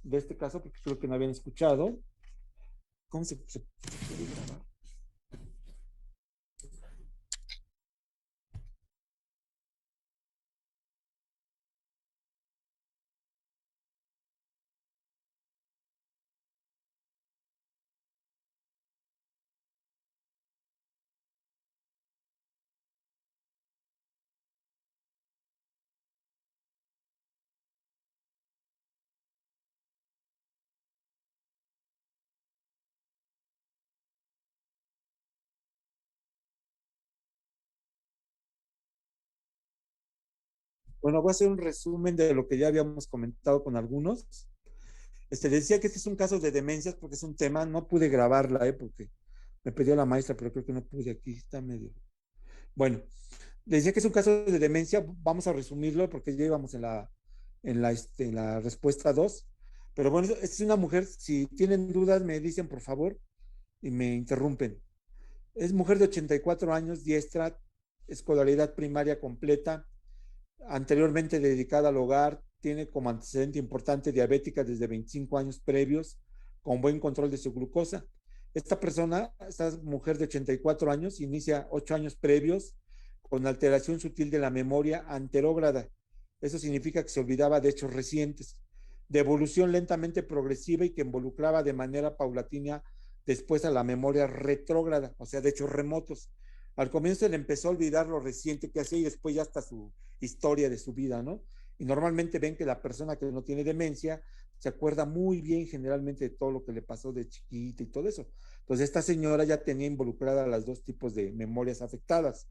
de este caso, porque creo que no habían escuchado. ¿Cómo se puede grabar? Bueno, voy a hacer un resumen de lo que ya habíamos comentado con algunos. Les decía que este es un caso de demencias porque es un tema, no pude grabarla, porque me pidió la maestra, pero creo que no pude, aquí está medio. Bueno, les decía que es un caso de demencia, vamos a resumirlo porque ya íbamos en la respuesta 2. Pero bueno, es una mujer, si tienen dudas me dicen por favor y me interrumpen. Es mujer de 84 años, diestra, escolaridad primaria completa, anteriormente dedicada al hogar, tiene como antecedente importante diabética desde 25 años previos, con buen control de su glucosa. Esta persona, esta mujer de 84 años, inicia 8 años previos con alteración sutil de la memoria anterógrada. Eso significa que se olvidaba de hechos recientes, de evolución lentamente progresiva y que involucraba de manera paulatina después a la memoria retrógrada, o sea, de hechos remotos. Al comienzo le empezó a olvidar lo reciente que hacía y después ya hasta su historia de su vida, ¿no? Y normalmente ven que la persona que no tiene demencia se acuerda muy bien generalmente de todo lo que le pasó de chiquita y todo eso. Entonces esta señora ya tenía involucradas las dos tipos de memorias afectadas.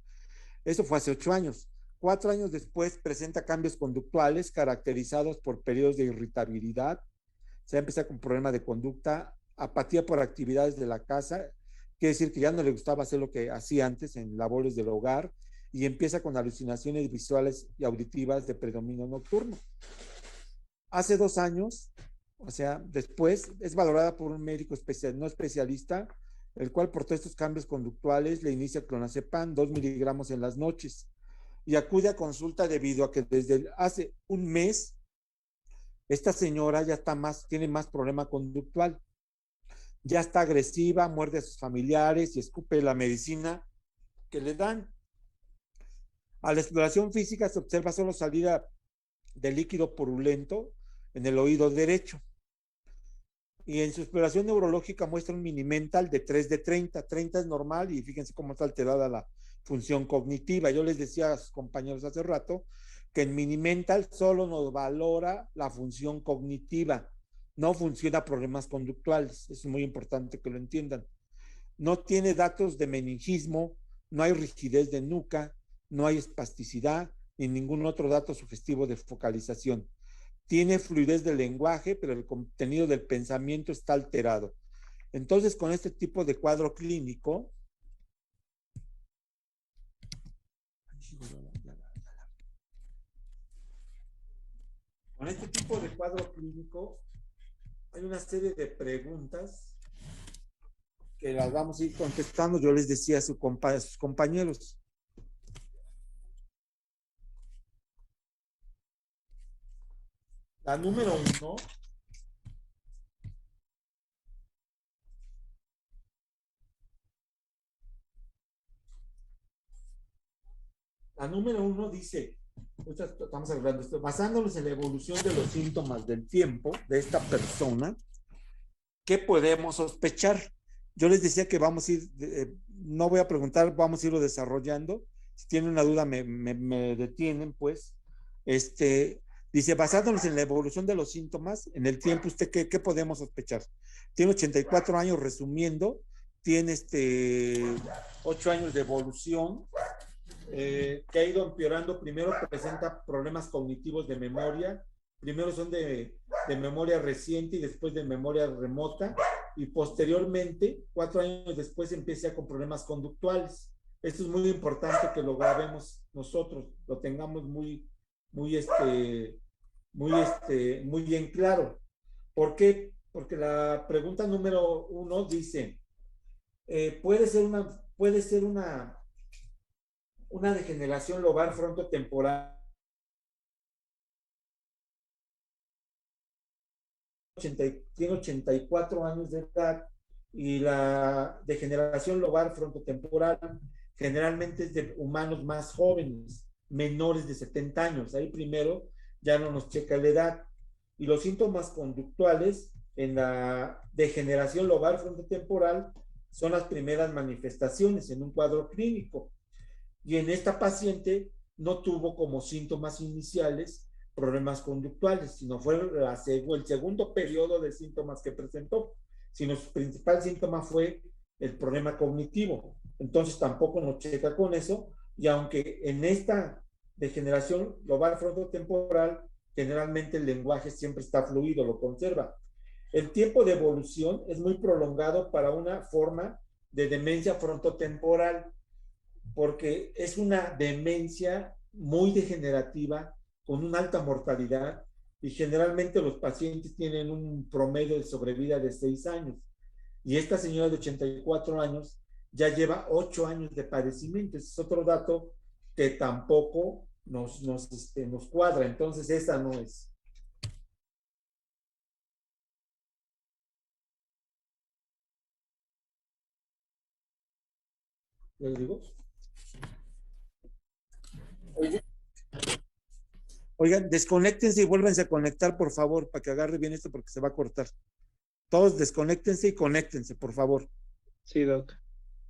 Eso fue hace 8 años. 4 años después presenta cambios conductuales caracterizados por periodos de irritabilidad, se ha empezado con problemas de conducta, apatía por actividades de la casa, quiere decir que ya no le gustaba hacer lo que hacía antes en labores del hogar, y empieza con alucinaciones visuales y auditivas de predominio nocturno. Hace 2 años, o sea, después, es valorada por un médico especial, no especialista, el cual por todos estos cambios conductuales le inicia clonazepam 2 miligramos en las noches y acude a consulta debido a que desde hace un mes esta señora ya está más, tiene más problema conductual, ya está agresiva, muerde a sus familiares y escupe la medicina que le dan. A la exploración física se observa solo salida de líquido purulento en el oído derecho. Y en su exploración neurológica muestra un mini mental de 3 de 30. 30 es normal y fíjense cómo está alterada la función cognitiva. Yo les decía a sus compañeros hace rato que en mini mental solo nos valora la función cognitiva, no funciona problemas conductuales. Es muy importante que lo entiendan. No tiene datos de meningismo, no hay rigidez de nuca, no hay espasticidad ni ningún otro dato sugestivo de focalización. Tiene fluidez del lenguaje, pero el contenido del pensamiento está alterado. Entonces, con este tipo de cuadro clínico, con este tipo de cuadro clínico, hay una serie de preguntas que las vamos a ir contestando. Yo les decía a sus compañeros. La número uno, dice, estamos hablando de esto, basándonos en la evolución de los síntomas del tiempo de esta persona, ¿qué podemos sospechar? Yo les decía que vamos a ir, no voy a preguntar, vamos a irlo desarrollando. Si tienen una duda, me detienen, pues. Dice, basándonos en la evolución de los síntomas, en el tiempo, ¿usted qué podemos sospechar? Tiene 84 años, resumiendo, tiene 8 años de evolución, que ha ido empeorando. Primero presenta problemas cognitivos de memoria, primero son de memoria reciente y después de memoria remota, y posteriormente, 4 años después, empieza con problemas conductuales. Esto es muy importante que lo grabemos nosotros, lo tengamos muy, muy bien claro. ¿Por qué? Porque la pregunta número uno dice, puede ser una degeneración lobar frontotemporal tiene 84 años de edad y la degeneración lobar frontotemporal generalmente es de humanos más jóvenes, menores de 70 años. Ahí primero ya no nos checa la edad. Y los síntomas conductuales en la degeneración lobar frontotemporal son las primeras manifestaciones en un cuadro clínico. Y en esta paciente no tuvo como síntomas iniciales problemas conductuales, sino fue el segundo periodo de síntomas que presentó, sino su principal síntoma fue el problema cognitivo. Entonces tampoco nos checa con eso, y aunque en esta degeneración lobar frontotemporal, generalmente el lenguaje siempre está fluido, lo conserva. El tiempo de evolución es muy prolongado para una forma de demencia frontotemporal, porque es una demencia muy degenerativa, con una alta mortalidad, y generalmente los pacientes tienen un promedio de sobrevida de 6 años. Y esta señora de 84 años ya lleva 8 años de padecimiento. Ese es otro dato que tampoco nos cuadra. Entonces, esa no es. ¿Les digo? Oigan, desconéctense y vuélvense a conectar, por favor, para que agarre bien esto porque se va a cortar. Todos desconéctense y conéctense, por favor. Sí, doc.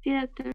Sí, doctor.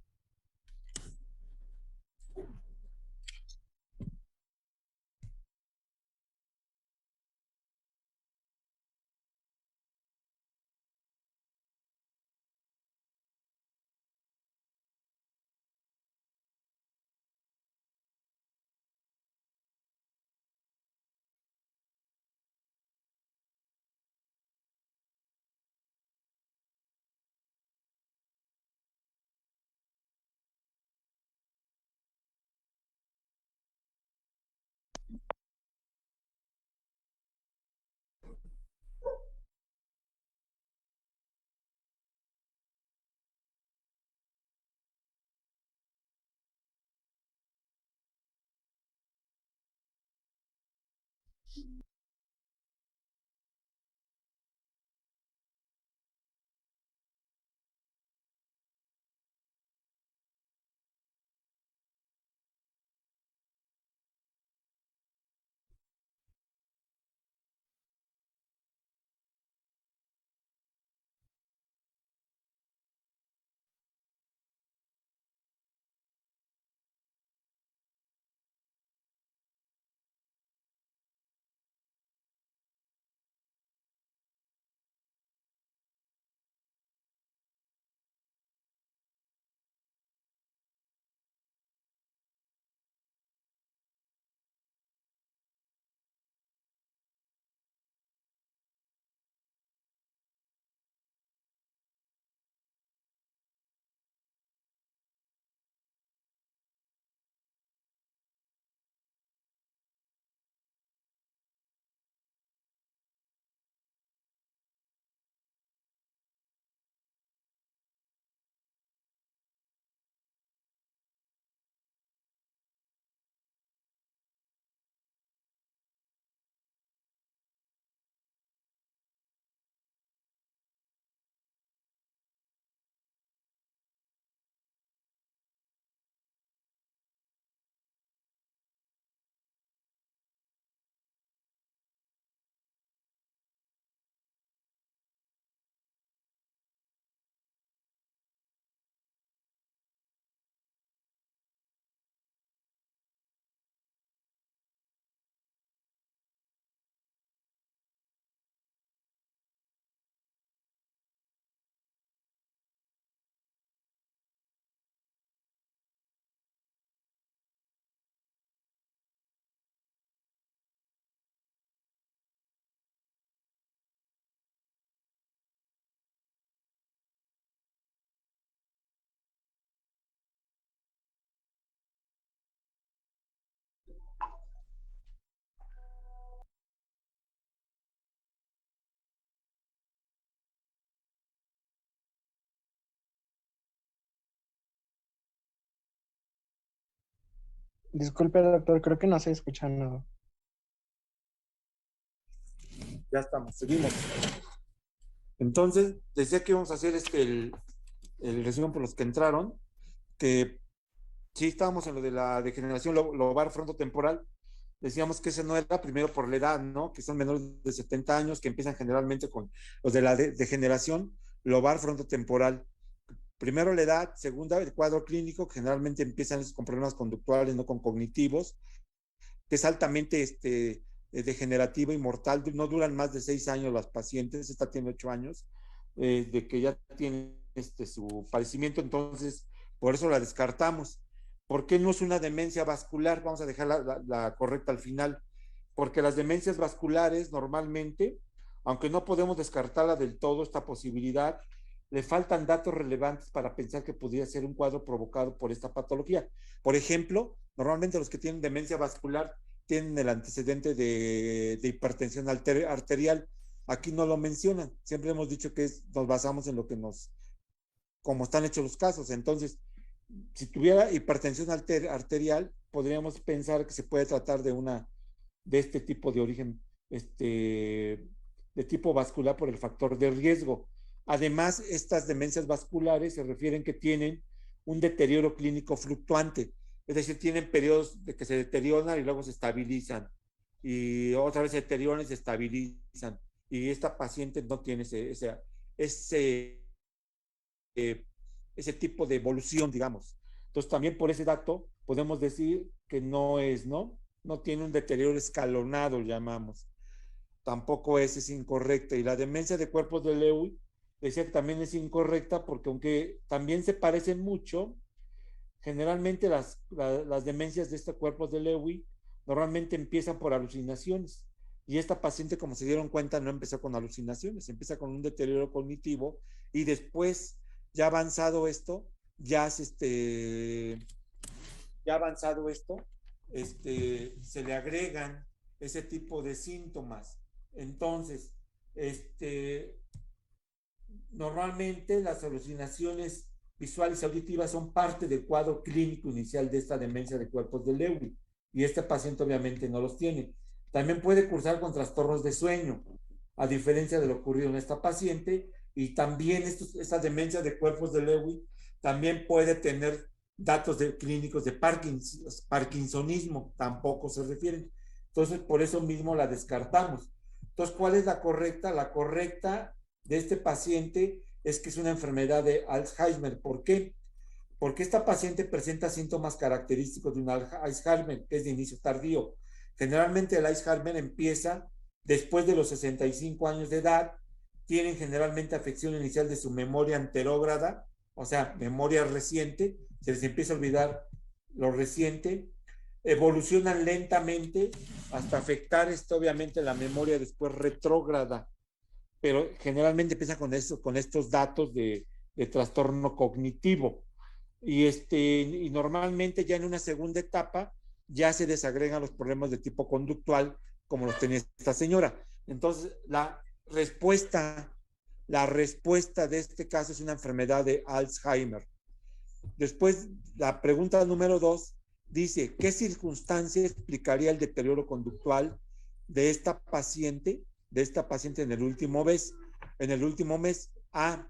Disculpe, doctor, creo que no se escucha nada. Ya estamos, seguimos. Entonces, decía que íbamos a hacer el resumen por los que entraron, que sí estábamos en lo de la degeneración lobar frontotemporal. Decíamos que ese no era primero por la edad, ¿no? Que son menores de 70 años, que empiezan generalmente con los de la degeneración lobar frontotemporal. Primero la edad, segunda el cuadro clínico, que generalmente empiezan con problemas conductuales, no con cognitivos, que es altamente degenerativa y mortal. No duran más de 6 años las pacientes, esta tiene 8 años, de que ya tiene su padecimiento, entonces por eso la descartamos. ¿Por qué no es una demencia vascular? Vamos a dejar la correcta al final. Porque las demencias vasculares normalmente, aunque no podemos descartarla del todo, esta posibilidad, le faltan datos relevantes para pensar que podría ser un cuadro provocado por esta patología. Por ejemplo, normalmente los que tienen demencia vascular tienen el antecedente de hipertensión arterial. Aquí no lo mencionan. Siempre hemos dicho que nos basamos en lo que como están hechos los casos. Entonces, si tuviera hipertensión arterial, podríamos pensar que se puede tratar de este tipo de origen, de tipo vascular por el factor de riesgo. Además, estas demencias vasculares se refieren que tienen un deterioro clínico fluctuante, es decir, tienen periodos de que se deterioran y luego se estabilizan, y otra vez se deterioran y se estabilizan, y esta paciente no tiene ese, eh, ese tipo de evolución, digamos. Entonces, también por ese dato podemos decir que no tiene un deterioro escalonado, llamamos. Tampoco es incorrecta. Y la demencia de cuerpos de Lewy, decía que también es incorrecta porque aunque también se parecen mucho, generalmente las demencias de estos cuerpos de Lewy normalmente empiezan por alucinaciones. Y esta paciente, como se dieron cuenta, no empezó con alucinaciones, empieza con un deterioro cognitivo y después, ya avanzado esto, ya ya avanzado esto, se le agregan ese tipo de síntomas. Entonces, normalmente las alucinaciones visuales y auditivas son parte del cuadro clínico inicial de esta demencia de cuerpos de Lewy, y este paciente obviamente no los tiene. También puede cursar con trastornos de sueño, a diferencia de lo ocurrido en esta paciente, y también esta demencia de cuerpos de Lewy también puede tener datos clínicos de parkinsonismo, tampoco se refieren. Entonces, por eso mismo la descartamos. Entonces, ¿cuál es la correcta? La correcta de este paciente es que es una enfermedad de Alzheimer. ¿Por qué? Porque esta paciente presenta síntomas característicos de un Alzheimer, que es de inicio tardío. Generalmente el Alzheimer empieza después de los 65 años de edad, tienen generalmente afección inicial de su memoria anterógrada, o sea, memoria reciente, se les empieza a olvidar lo reciente, evolucionan lentamente hasta afectar obviamente la memoria después retrógrada, pero generalmente empieza con estos datos de trastorno cognitivo. Y normalmente ya en una segunda etapa ya se desagregan los problemas de tipo conductual como los tenía esta señora. Entonces, la respuesta de este caso es una enfermedad de Alzheimer. Después, la pregunta número 2 dice, ¿qué circunstancia explicaría el deterioro conductual de esta paciente en el último mes? A,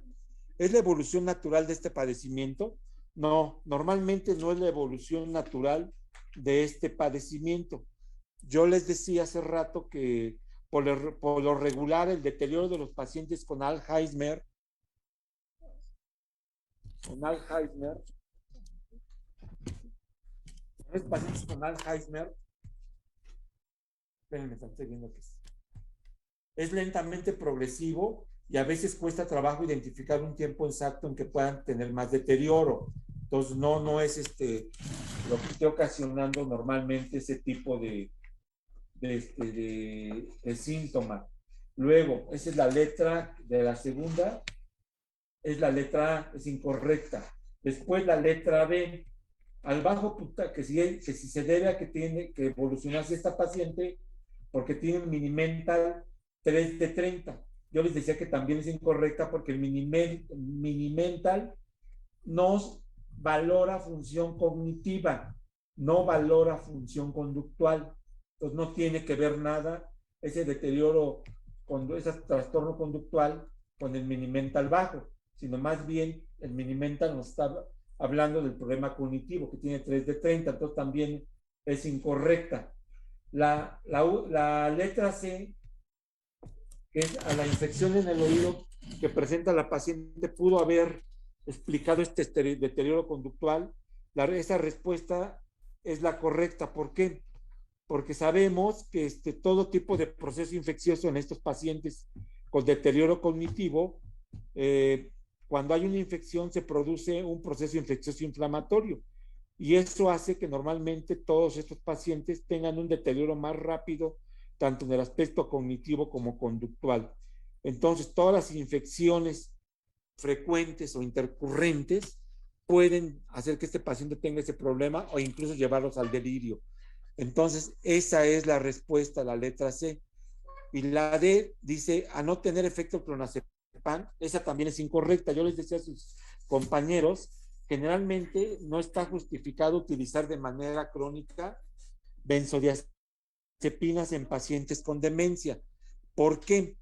¿es la evolución natural de este padecimiento? No, normalmente no es la evolución natural de este padecimiento. Yo les decía hace rato que por lo regular el deterioro de los pacientes con Alzheimer, los pacientes con Alzheimer, espérenme, estoy viendo que es lentamente progresivo y a veces cuesta trabajo identificar un tiempo exacto en que puedan tener más deterioro. Entonces, no es lo que esté ocasionando normalmente ese tipo de síntoma. Luego, esa es la letra de la segunda, es la letra A, es incorrecta. Después la letra B, al bajo que si se debe a que tiene que evolucionarse esta paciente porque tiene un mini-mental 3 de 30. Yo les decía que también es incorrecta porque el mini-mental nos valora función cognitiva, no valora función conductual. Entonces no tiene que ver nada ese deterioro cuando es trastorno conductual con el mini-mental bajo, sino más bien el mini-mental nos está hablando del problema cognitivo, que tiene 3 de 30, entonces también es incorrecta. La letra C, que es a la infección en el oído que presenta la paciente, pudo haber explicado este deterioro conductual. Esa respuesta es la correcta. ¿Por qué? Porque sabemos que todo tipo de proceso infeccioso en estos pacientes con deterioro cognitivo, cuando hay una infección se produce un proceso infeccioso inflamatorio y eso hace que normalmente todos estos pacientes tengan un deterioro más rápido, tanto en el aspecto cognitivo como conductual. Entonces, todas las infecciones frecuentes o intercurrentes pueden hacer que este paciente tenga ese problema o incluso llevarlos al delirio. Entonces, esa es la respuesta, la letra C. Y la D dice, a no tener efecto clonazepam, esa también es incorrecta. Yo les decía a sus compañeros, generalmente no está justificado utilizar de manera crónica benzodiazepinas en pacientes con demencia. ¿Por qué?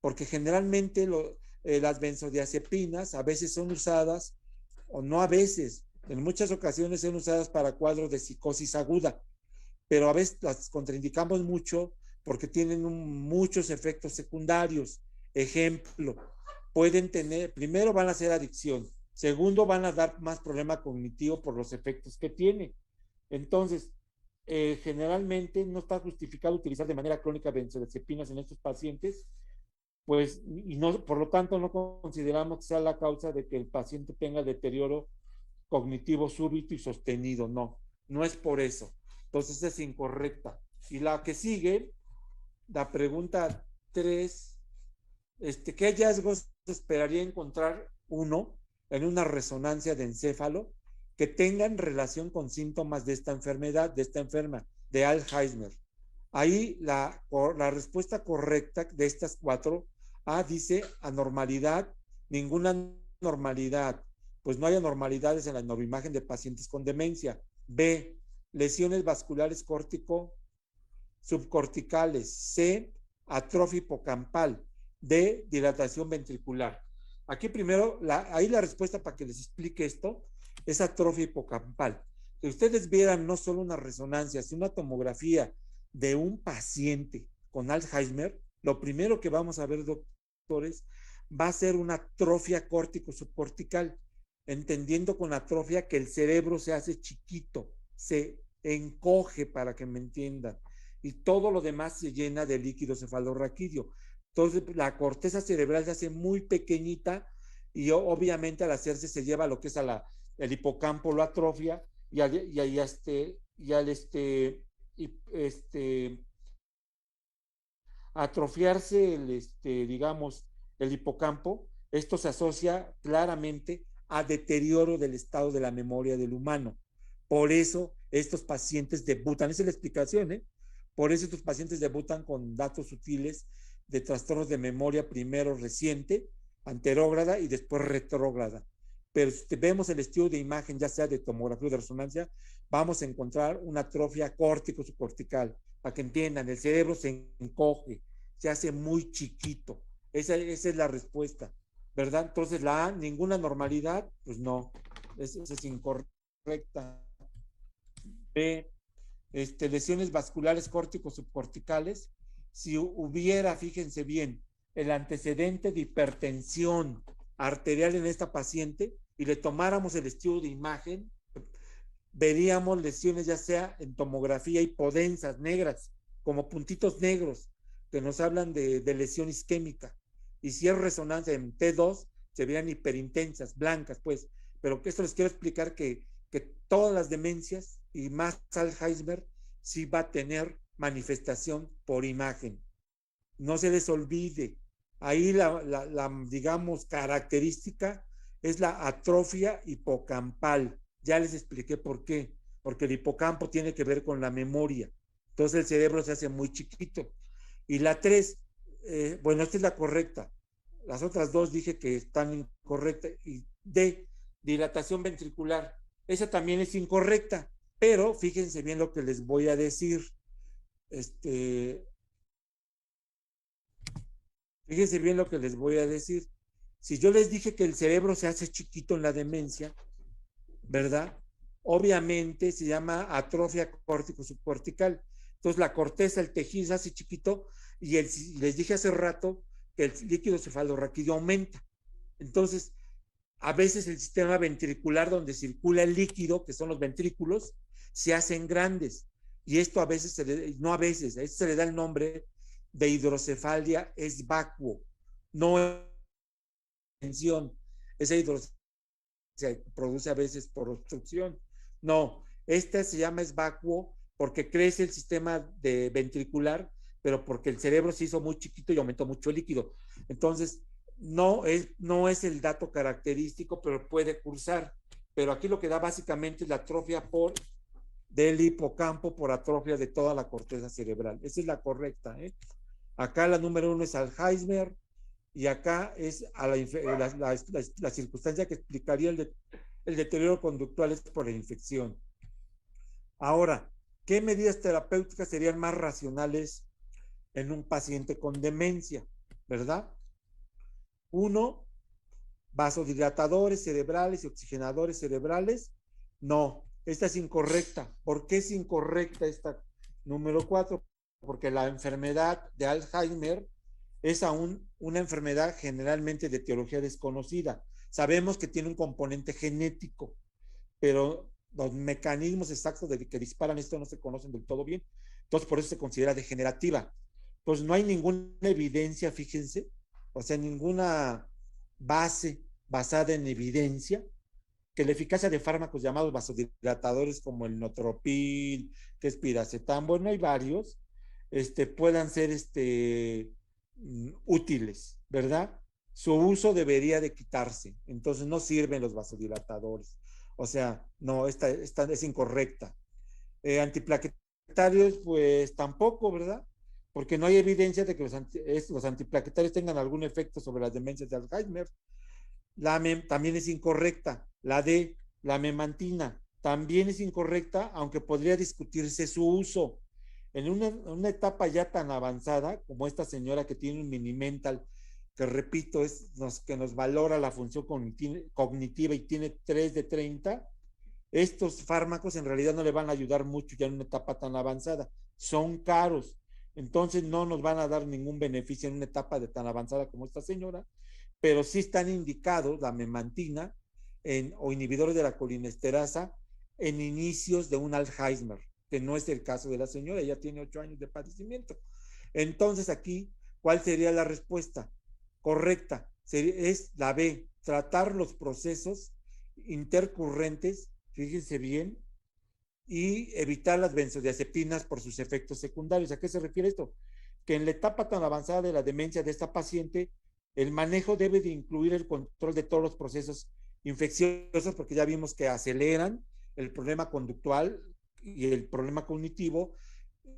Porque generalmente las benzodiazepinas a veces son usadas, o no a veces, en muchas ocasiones son usadas para cuadros de psicosis aguda, pero a veces las contraindicamos mucho porque tienen muchos efectos secundarios. Ejemplo, pueden tener, primero van a ser adicción, segundo van a dar más problema cognitivo por los efectos que tiene. Entonces, generalmente no está justificado utilizar de manera crónica benzodiazepinas en estos pacientes, pues, y no, por lo tanto no consideramos que sea la causa de que el paciente tenga deterioro cognitivo súbito y sostenido, no, no es por eso. Entonces es incorrecta. Y la que sigue, la pregunta 3, ¿qué hallazgos esperaría encontrar uno en una resonancia de encéfalo que tengan relación con síntomas de esta enfermedad, de esta enferma, de Alzheimer? Ahí la respuesta correcta de estas 4, A dice anormalidad, ninguna normalidad, pues no hay anormalidades en la neuroimagen de pacientes con demencia. B, lesiones vasculares córtico subcorticales. C, atrofia hipocampal. D, dilatación ventricular. Aquí primero, ahí la respuesta para que les explique esto es atrofia hipocampal. Si ustedes vieran no solo una resonancia, sino una tomografía de un paciente con Alzheimer, lo primero que vamos a ver, doctores, va a ser una atrofia córtico subcortical, entendiendo con atrofia que el cerebro se hace chiquito, se encoge, para que me entiendan, y todo lo demás se llena de líquido cefalorraquídeo. Entonces la corteza cerebral se hace muy pequeñita y obviamente al hacerse se lleva lo que es el hipocampo, lo atrofia y atrofiarse digamos, el hipocampo, esto se asocia claramente a deterioro del estado de la memoria del humano. Por eso estos pacientes debutan, esa es la explicación, ¿eh? Por eso estos pacientes debutan con datos sutiles de trastornos de memoria, primero reciente, anterógrada y después retrógrada. Pero si vemos el estudio de imagen, ya sea de tomografía o de resonancia, vamos a encontrar una atrofia córtico subcortical. Para que entiendan, el cerebro se encoge, se hace muy chiquito. Esa es la respuesta, ¿verdad? Entonces la A, ninguna normalidad, pues no, esa es incorrecta. B, lesiones vasculares córticos subcorticales. Si hubiera, fíjense bien, el antecedente de hipertensión arterial en esta paciente y le tomáramos el estudio de imagen, veríamos lesiones ya sea en tomografía hipodensas, negras, como puntitos negros, que nos hablan de lesión isquémica. Y si es resonancia en T2, se verían hiperintensas, blancas, pues. Pero esto les quiero explicar que todas las demencias y más Alzheimer sí va a tener manifestación por imagen. No se les olvide. Ahí digamos, característica es la atrofia hipocampal. Ya les expliqué por qué. Porque el hipocampo tiene que ver con la memoria. Entonces el cerebro se hace muy chiquito. Y la 3, bueno, esta es la correcta. Las otras 2 dije que están incorrectas. Y D, dilatación ventricular. Esa también es incorrecta. Pero fíjense bien lo que les voy a decir. Fíjense bien lo que les voy a decir. Si yo les dije que el cerebro se hace chiquito en la demencia, ¿verdad? Obviamente se llama atrofia córtico subcortical. Entonces la corteza, el tejido se hace chiquito y les dije hace rato que el líquido cefalorraquídeo aumenta. Entonces, a veces el sistema ventricular donde circula el líquido, que son los ventrículos, se hacen grandes. Y esto a veces, no a veces, a esto se le da el nombre de hidrocefalia es vacuo. No es tensión. Esa hidrocefalia se produce a veces por obstrucción. No, esta se llama es vacuo porque crece el sistema de ventricular, pero porque el cerebro se hizo muy chiquito y aumentó mucho el líquido. Entonces, no es el dato característico, pero puede cursar. Pero aquí lo que da básicamente es la atrofia del hipocampo por atrofia de toda la corteza cerebral. Esa es la correcta. Acá la número 1 es Alzheimer y acá es a la circunstancia que explicaría el deterioro conductual es por la infección. Ahora, ¿qué medidas terapéuticas serían más racionales en un paciente con demencia? ¿Verdad? Uno, vasodilatadores cerebrales y oxigenadores cerebrales. No, esta es incorrecta. ¿Por qué es incorrecta esta número 4? Porque la enfermedad de Alzheimer es aún una enfermedad generalmente de etiología desconocida. Sabemos que tiene un componente genético, pero los mecanismos exactos de que disparan esto no se conocen del todo bien. Entonces, por eso se considera degenerativa. Entonces, no hay ninguna evidencia, fíjense, o sea, ninguna base basada en evidencia que la eficacia de fármacos llamados vasodilatadores como el notropil, que es piracetam, bueno, hay varios, puedan ser útiles, ¿verdad? Su uso debería de quitarse, entonces no sirven los vasodilatadores. O sea, no, esta es incorrecta. Antiplaquetarios, pues tampoco, ¿verdad? Porque no hay evidencia de que los antiplaquetarios tengan algún efecto sobre las demencias de Alzheimer. La MEM también es incorrecta. La D, la memantina, también es incorrecta, aunque podría discutirse su uso. En una etapa ya tan avanzada como esta señora que tiene un mini-mental, que repito, que nos valora la función cognitiva y tiene 3 de 30, estos fármacos en realidad no le van a ayudar mucho ya en una etapa tan avanzada. Son caros. Entonces no nos van a dar ningún beneficio en una etapa de tan avanzada como esta señora, pero sí están indicados la memantina o inhibidores de la colinesterasa en inicios de un Alzheimer, que no es el caso de la señora, ella tiene 8 años de padecimiento. Entonces aquí, ¿cuál sería la respuesta? Correcta, es la B, tratar los procesos intercurrentes, fíjense bien, y evitar las benzodiazepinas por sus efectos secundarios. ¿A qué se refiere esto? Que en la etapa tan avanzada de la demencia de esta paciente, el manejo debe de incluir el control de todos los procesos infecciosos, porque ya vimos que aceleran el problema conductual y el problema cognitivo,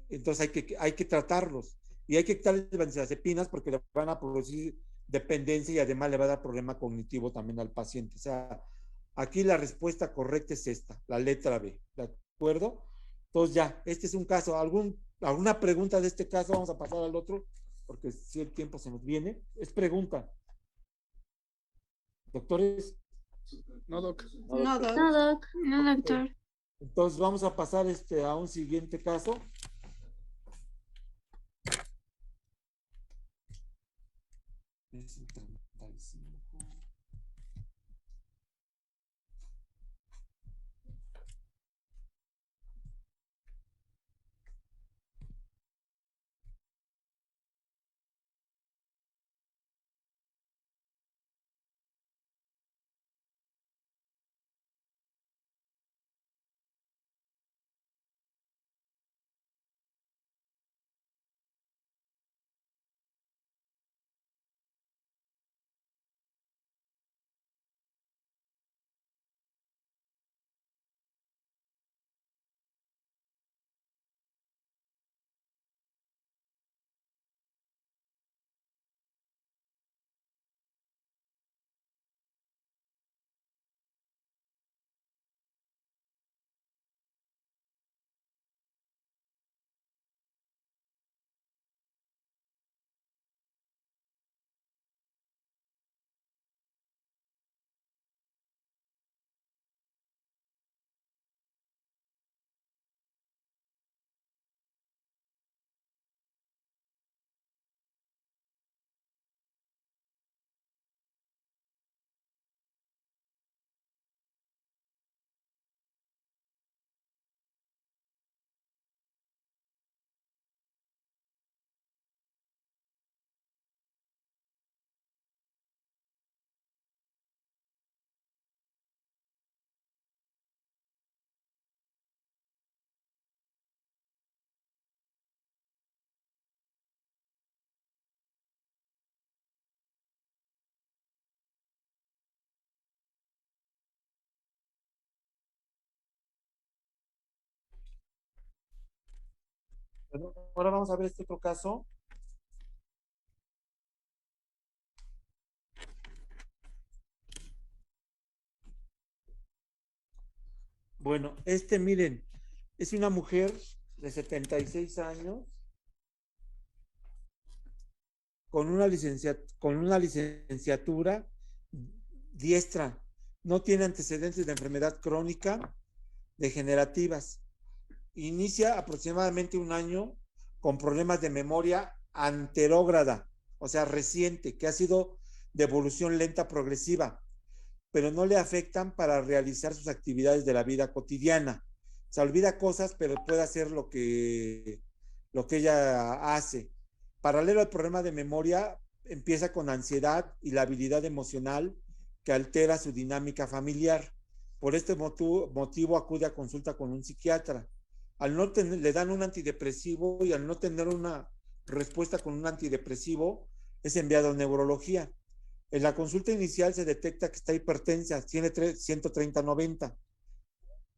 entonces hay que tratarlos. Y hay que quitarles benzodiazepinas porque le van a producir dependencia y además le va a dar problema cognitivo también al paciente. O sea, aquí la respuesta correcta es esta, la letra B. ¿De acuerdo? Entonces ya, este es un caso. ¿Alguna pregunta de este caso? Vamos a pasar al otro, porque si el tiempo se nos viene. Es pregunta. Doctores. No, doc. No, doc. No, doc, no, Ok. doctor. Entonces vamos a pasar a un siguiente caso. Es el 35. Bueno, ahora vamos a ver este otro caso. Bueno, miren, es una mujer de 76 años con una licenciatura diestra. No tiene antecedentes de enfermedad crónica degenerativas. Inicia aproximadamente un año con problemas de memoria anterógrada, o sea, reciente, que ha sido de evolución lenta progresiva, pero no le afectan para realizar sus actividades de la vida cotidiana. Se olvida cosas, pero puede hacer lo que ella hace. Paralelo al problema de memoria, empieza con ansiedad y la habilidad emocional que altera su dinámica familiar. Por este motivo acude a consulta con un psiquiatra. Al no tener, le dan un antidepresivo y al no tener una respuesta con un antidepresivo, es enviado a neurología. En la consulta inicial se detecta que está hipertensa, tiene 130/90.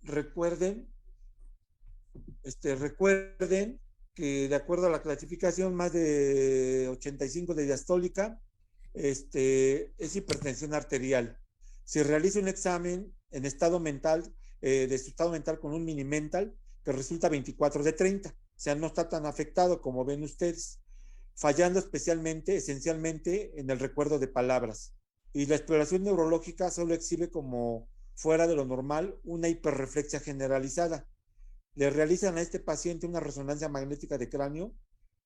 Recuerden, recuerden que de acuerdo a la clasificación, más de 85 de diastólica, es hipertensión arterial. Se realiza un examen en estado mental, de su estado mental con un mini mental, que resulta 24/30. O sea, no está tan afectado como ven ustedes, fallando esencialmente en el recuerdo de palabras. Y la exploración neurológica solo exhibe como fuera de lo normal una hiperreflexia generalizada. Le realizan a este paciente una resonancia magnética de cráneo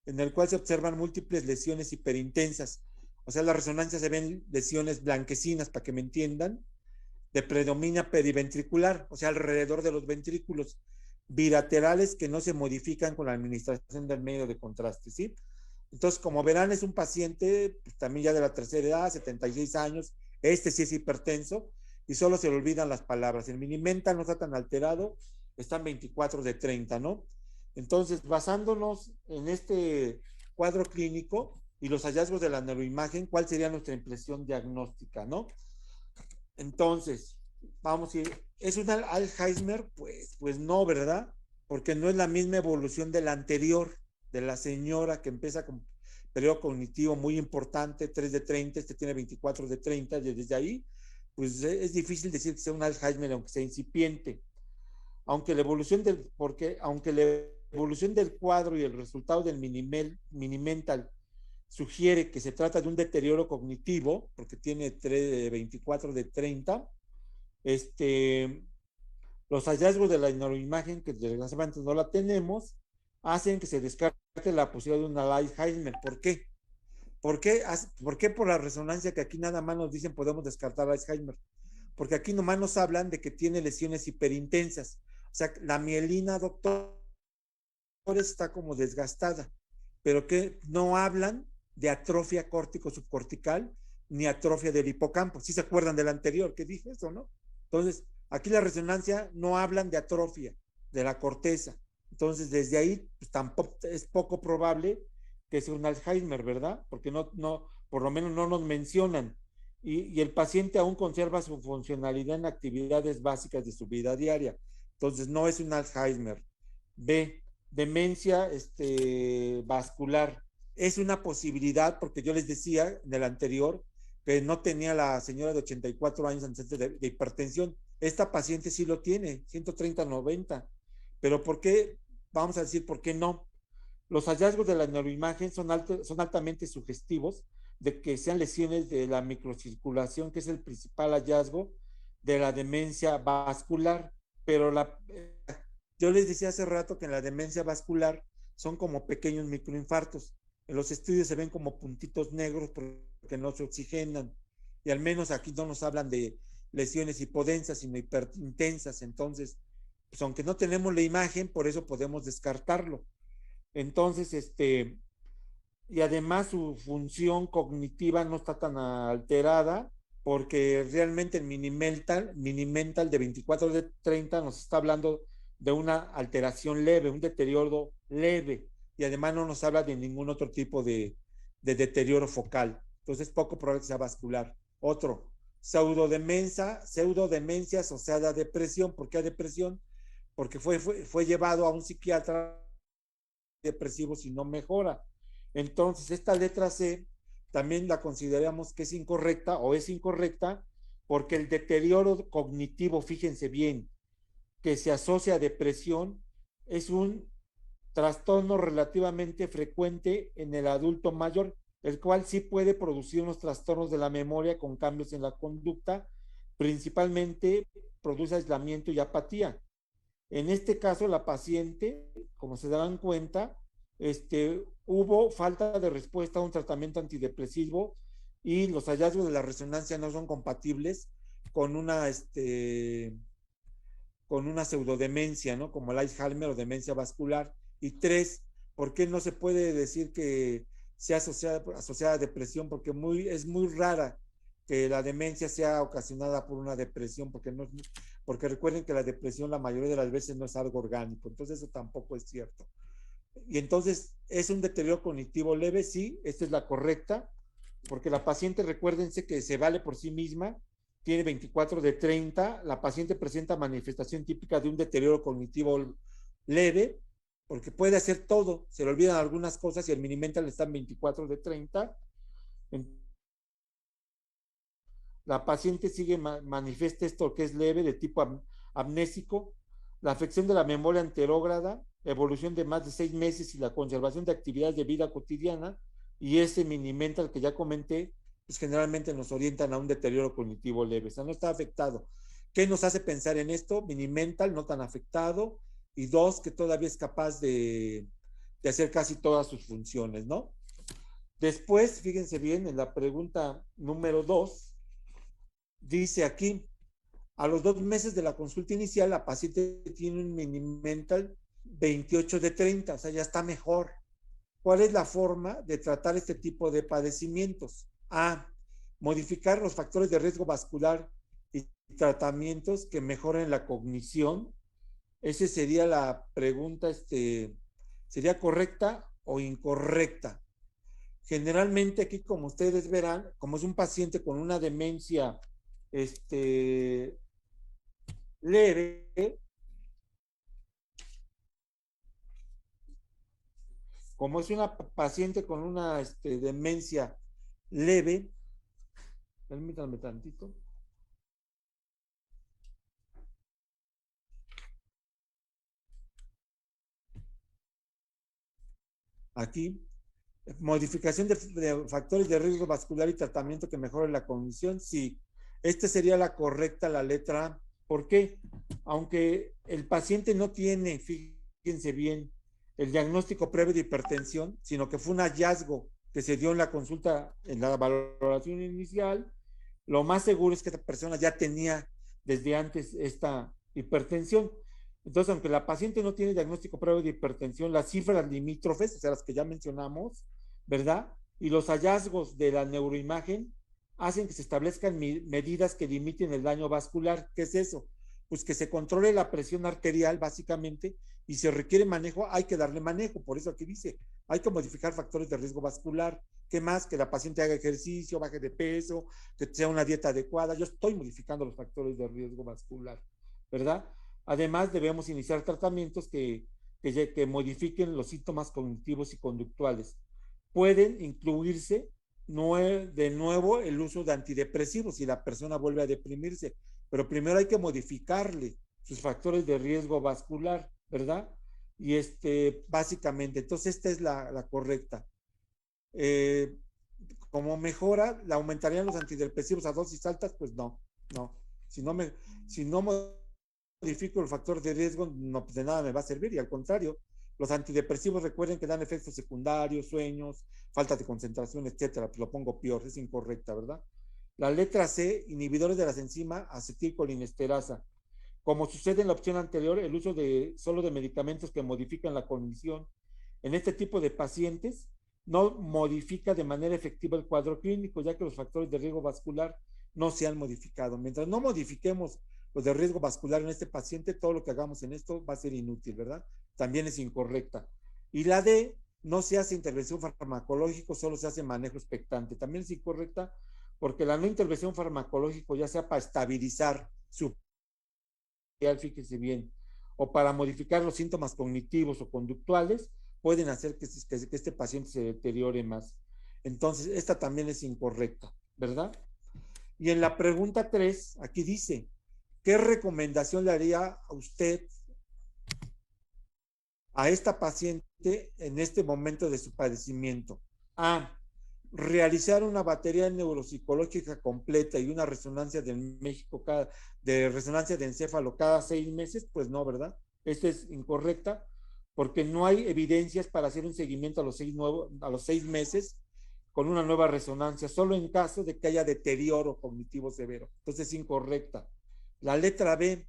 en el cual se observan múltiples lesiones hiperintensas. O sea, la resonancia se ven lesiones blanquecinas, para que me entiendan, de predominia periventricular, o sea, alrededor de los ventrículos bilaterales que no se modifican con la administración del medio de contraste, ¿sí? Entonces, como verán, es un paciente pues, también ya de la tercera edad, 76 años, sí es hipertenso y solo se le olvidan las palabras. El mini-mental no está tan alterado, están 24/30, ¿no? Entonces, basándonos en este cuadro clínico y los hallazgos de la neuroimagen, ¿cuál sería nuestra impresión diagnóstica, no? Entonces, vamos a ir, ¿es un Alzheimer? Pues no, ¿verdad? Porque no es la misma evolución de la anterior, de la señora que empieza con periodo cognitivo muy importante, 3/30, tiene 24/30, y desde ahí, pues es difícil decir que sea un Alzheimer, aunque sea incipiente. Aunque la evolución del cuadro y el resultado del mini-mental sugiere que se trata de un deterioro cognitivo, porque tiene 24/30, este, los hallazgos de la neuroimagen, que desgraciadamente no la tenemos, hacen que se descarte la posibilidad de una Alzheimer. ¿Por qué? ¿Por qué por la resonancia que aquí nada más nos dicen podemos descartar Alzheimer? Porque aquí nomás nos hablan de que tiene lesiones hiperintensas. O sea, la mielina, doctor, está como desgastada, pero que no hablan de atrofia córtico-subcortical ni atrofia del hipocampo. ¿Sí se acuerdan del anterior que dije eso, no? Entonces, aquí la resonancia no hablan de atrofia de la corteza. Entonces, desde ahí, pues, tampoco es poco probable que sea un Alzheimer, ¿verdad? Porque por lo menos no nos mencionan. Y el paciente aún conserva su funcionalidad en actividades básicas de su vida diaria. Entonces, no es un Alzheimer. B, demencia vascular. Es una posibilidad, porque yo les decía en el anterior que no tenía la señora de 84 años antecedentes de hipertensión. Esta paciente sí lo tiene, 130/90. Pero ¿por qué? Vamos a decir, ¿por qué no? Los hallazgos de la neuroimagen son altamente sugestivos de que sean lesiones de la microcirculación, que es el principal hallazgo de la demencia vascular. Pero yo les decía hace rato que en la demencia vascular son como pequeños microinfartos. En los estudios se ven como puntitos negros porque no se oxigenan. Y al menos aquí no nos hablan de lesiones hipodensas, sino hiperintensas. Entonces, pues aunque no tenemos la imagen, por eso podemos descartarlo. Entonces, y además su función cognitiva no está tan alterada porque realmente el mini mental de 24/30 nos está hablando de una alteración leve, un deterioro leve, y además no nos habla de ningún otro tipo de deterioro focal. Entonces es poco probable que sea vascular. Otro, pseudodemencia asociada a depresión. ¿Por qué a depresión? Porque fue llevado a un psiquiatra antidepresivos y no mejora. Entonces, esta letra C también la consideramos que es incorrecta o es incorrecta porque el deterioro cognitivo, fíjense bien, que se asocia a depresión es un trastorno relativamente frecuente en el adulto mayor, el cual sí puede producir unos trastornos de la memoria con cambios en la conducta, principalmente produce aislamiento y apatía. En este caso, la paciente, como se darán cuenta, hubo falta de respuesta a un tratamiento antidepresivo y los hallazgos de la resonancia no son compatibles con con una pseudodemencia, ¿no? Como el Alzheimer o demencia vascular. Y tres, ¿por qué no se puede decir que sea asociada a depresión? Porque es muy rara que la demencia sea ocasionada por una depresión, porque recuerden que la depresión la mayoría de las veces no es algo orgánico, entonces eso tampoco es cierto. Y entonces, ¿es un deterioro cognitivo leve? Sí, esta es la correcta, porque la paciente, recuérdense que se vale por sí misma, tiene 24 de 30, la paciente presenta manifestación típica de un deterioro cognitivo leve, porque puede hacer todo, se le olvidan algunas cosas y el mini mental está en 24 de 30. La paciente sigue manifiesta esto que es leve, de tipo amnésico, la afección de la memoria anterógrada, evolución de más de 6 meses y la conservación de actividades de vida cotidiana, y ese mini mental que ya comenté, pues generalmente nos orientan a un deterioro cognitivo leve, o sea, no está afectado. ¿Qué nos hace pensar en esto? Mini mental no tan afectado, y dos, que todavía es capaz de hacer casi todas sus funciones, ¿no? Después, fíjense bien, en la pregunta número 2, dice aquí, a los 2 meses de la consulta inicial, la paciente tiene un mini mental 28 de 30, o sea, ya está mejor. ¿Cuál es la forma de tratar este tipo de padecimientos? A, modificar los factores de riesgo vascular y tratamientos que mejoren la cognición. Esa sería la pregunta, ¿sería correcta o incorrecta? Generalmente aquí, como ustedes verán, como es un paciente con una demencia leve, como es una paciente con una demencia leve, permítanme tantito. Aquí, modificación de factores de riesgo vascular y tratamiento que mejore la cognición, sí. Esta sería la correcta, la letra A. ¿Por qué? Aunque el paciente no tiene, fíjense bien, el diagnóstico previo de hipertensión, sino que fue un hallazgo que se dio en la consulta, en la valoración inicial, lo más seguro es que esta persona ya tenía desde antes esta hipertensión. Entonces, aunque la paciente no tiene diagnóstico previo de hipertensión, las cifras limítrofes, o sea, las que ya mencionamos, ¿verdad? Y los hallazgos de la neuroimagen hacen que se establezcan medidas que limiten el daño vascular. ¿Qué es eso? Pues que se controle la presión arterial, básicamente, y si requiere manejo, hay que darle manejo. Por eso aquí dice, hay que modificar factores de riesgo vascular. ¿Qué más? Que la paciente haga ejercicio, baje de peso, que sea una dieta adecuada. Yo estoy modificando los factores de riesgo vascular, ¿verdad? Además, debemos iniciar tratamientos que modifiquen los síntomas cognitivos y conductuales. Pueden incluirse de nuevo el uso de antidepresivos si la persona vuelve a deprimirse, pero primero hay que modificarle sus factores de riesgo vascular, ¿verdad? Y básicamente, entonces esta es la correcta. Eh, como mejora, ¿le aumentarían los antidepresivos a dosis altas? Pues no, no. Si no modifico el factor de riesgo, no, pues de nada me va a servir, y al contrario, los antidepresivos recuerden que dan efectos secundarios, sueños, falta de concentración, etcétera. Pues lo pongo peor, es incorrecta, ¿verdad? La letra C, inhibidores de las enzimas acetilcolinesterasa. Como sucede en la opción anterior, el uso solo de medicamentos que modifican la cognición en este tipo de pacientes no modifica de manera efectiva el cuadro clínico, ya que los factores de riesgo vascular no se han modificado. Mientras no modifiquemos los de riesgo vascular en este paciente, todo lo que hagamos en esto va a ser inútil, ¿verdad? También es incorrecta. Y la D, no se hace intervención farmacológica, solo se hace manejo expectante. También es incorrecta porque la no intervención farmacológica, ya sea para estabilizar su, fíjese bien, o para modificar los síntomas cognitivos o conductuales, pueden hacer que este paciente se deteriore más. Entonces, esta también es incorrecta, ¿verdad? Y en la pregunta 3, aquí dice, ¿qué recomendación le haría a usted a esta paciente en este momento de su padecimiento? A, realizar una batería neuropsicológica completa y una resonancia de México de resonancia de encéfalo cada 6 meses, pues no, ¿verdad? Esta es incorrecta porque no hay evidencias para hacer un seguimiento a los 6 meses con una nueva resonancia, solo en caso de que haya deterioro cognitivo severo. Entonces es incorrecta. La letra B,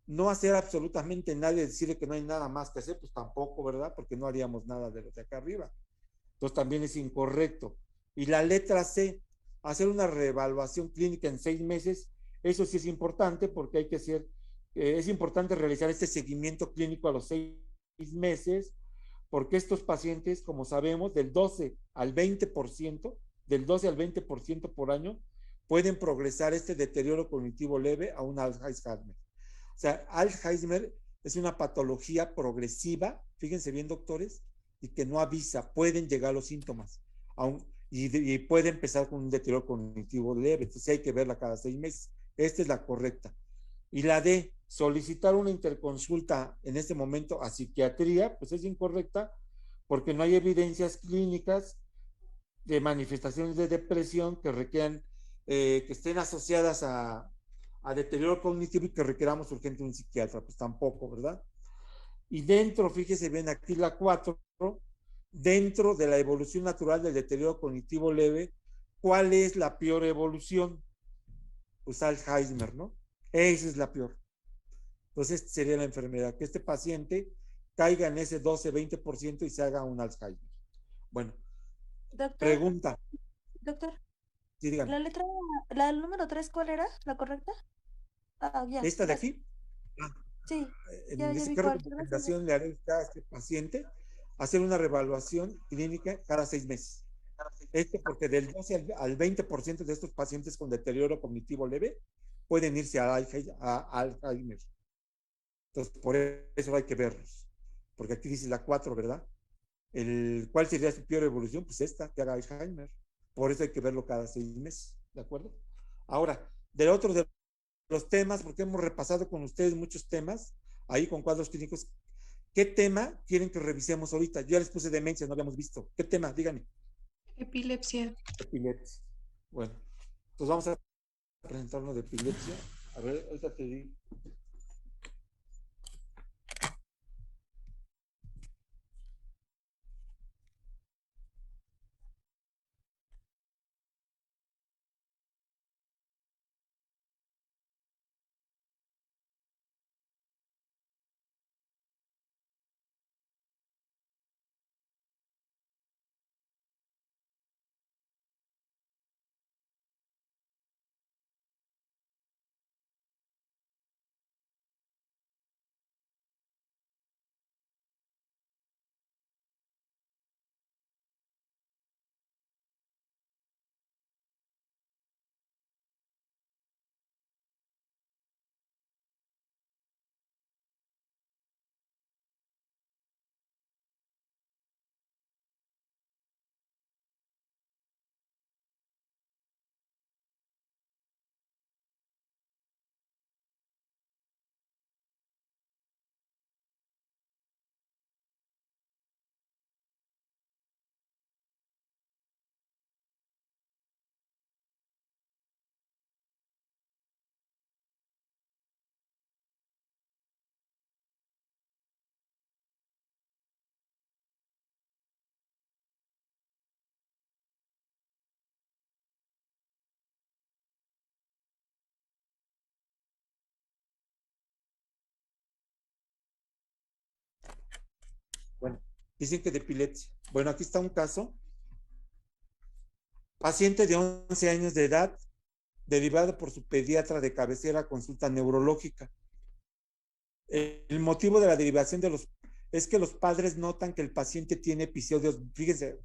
no hacer absolutamente nada y decirle que no hay nada más que hacer, pues tampoco, ¿verdad? Porque no haríamos nada de lo de acá arriba. Entonces también es incorrecto. Y la letra C, hacer una reevaluación clínica en 6 meses, eso sí es importante porque hay que hacer, es importante realizar este seguimiento clínico a los 6 meses, porque estos pacientes, como sabemos, del 12 al 20% por año, pueden progresar este deterioro cognitivo leve a un Alzheimer. O sea, Alzheimer es una patología progresiva, fíjense bien, doctores, y que no avisa, pueden llegar los síntomas, y puede empezar con un deterioro cognitivo leve, entonces hay que verla cada 6 meses. Esta es la correcta. Y la de solicitar una interconsulta en este momento a psiquiatría, pues es incorrecta, porque no hay evidencias clínicas de manifestaciones de depresión que requieran, que estén asociadas a deterioro cognitivo y que requeramos urgente un psiquiatra, pues tampoco, ¿verdad? Y dentro, fíjese bien, aquí la 4, dentro de la evolución natural del deterioro cognitivo leve, ¿cuál es la peor evolución? Pues Alzheimer, ¿no? Esa es la peor. Entonces, sería la enfermedad, que este paciente caiga en ese 12-20% y se haga un Alzheimer. Bueno, Doctor, pregunta. doctor, Sí, dígame. la letra, la número 3, ¿cuál era? ¿La correcta? Ah, ya, Esta de gracias. aquí, ah, Sí, ya dice vi qué cuál. Gracias, recomendación le haré a este paciente, hacer una reevaluación clínica cada 6 meses. Esto porque del 12 al 20% de estos pacientes con deterioro cognitivo leve pueden irse a Alzheimer. Entonces, por eso hay que verlos. Porque aquí dice la 4, ¿verdad? ¿Cuál sería su peor evolución? Pues esta, que haga Alzheimer. Por eso hay que verlo cada 6 meses, ¿de acuerdo? Ahora, del otro de los temas, porque hemos repasado con ustedes muchos temas, ahí con cuadros clínicos, ¿qué tema quieren que revisemos ahorita? Yo ya les puse demencia, no habíamos visto. ¿Qué tema? Díganme. Epilepsia. Epilepsia. Bueno, pues vamos a presentarnos de epilepsia. A ver, ahorita te digo. Bueno, dicen que de epilepsia. Bueno, aquí está un caso. Paciente de 11 años de edad, derivado por su pediatra de cabecera a consulta neurológica. El motivo de la derivación es que los padres notan que el paciente tiene episodios, fíjense,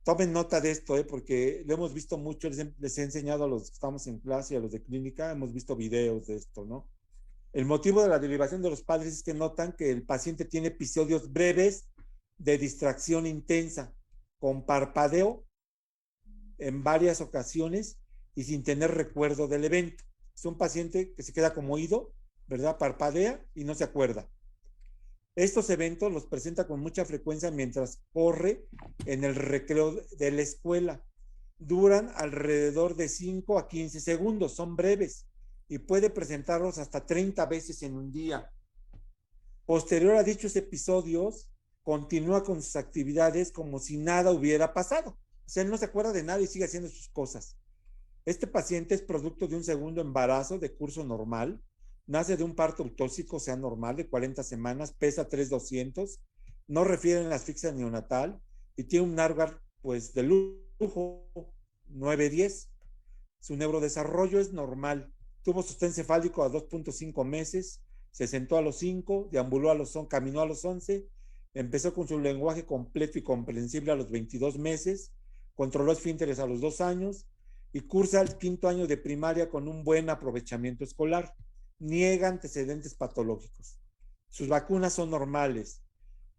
tomen nota de esto, porque lo hemos visto mucho, les he enseñado a los que estamos en clase y a los de clínica, hemos visto videos de esto, ¿no? El motivo de la derivación de los padres es que notan que el paciente tiene episodios breves de distracción intensa, con parpadeo en varias ocasiones y sin tener recuerdo del evento. Es un paciente que se queda como oído, ¿verdad? Parpadea y no se acuerda. Estos eventos los presenta con mucha frecuencia mientras corre en el recreo de la escuela. Duran alrededor de 5 a 15 segundos, son breves y puede presentarlos hasta 30 veces en un día. Posterior a dichos episodios, continúa con sus actividades como si nada hubiera pasado. O sea, él no se acuerda de nada y sigue haciendo sus cosas. Este paciente es producto de un segundo embarazo de curso normal, nace de un parto autóxico, o sea, normal, de 40 semanas, pesa 3,200, no refiere en la asfixia neonatal y tiene un NARGAR, pues, de lujo, 9,10. Su neurodesarrollo es normal. Tuvo sostén cefálico a 2,5 meses, se sentó a los 5, deambuló a los 11, caminó a los 11, empezó con su lenguaje completo y comprensible a los 22 meses, controló esfínteres a los 2 años y cursa el 5º año de primaria con un buen aprovechamiento escolar. Niega antecedentes patológicos. Sus vacunas son normales.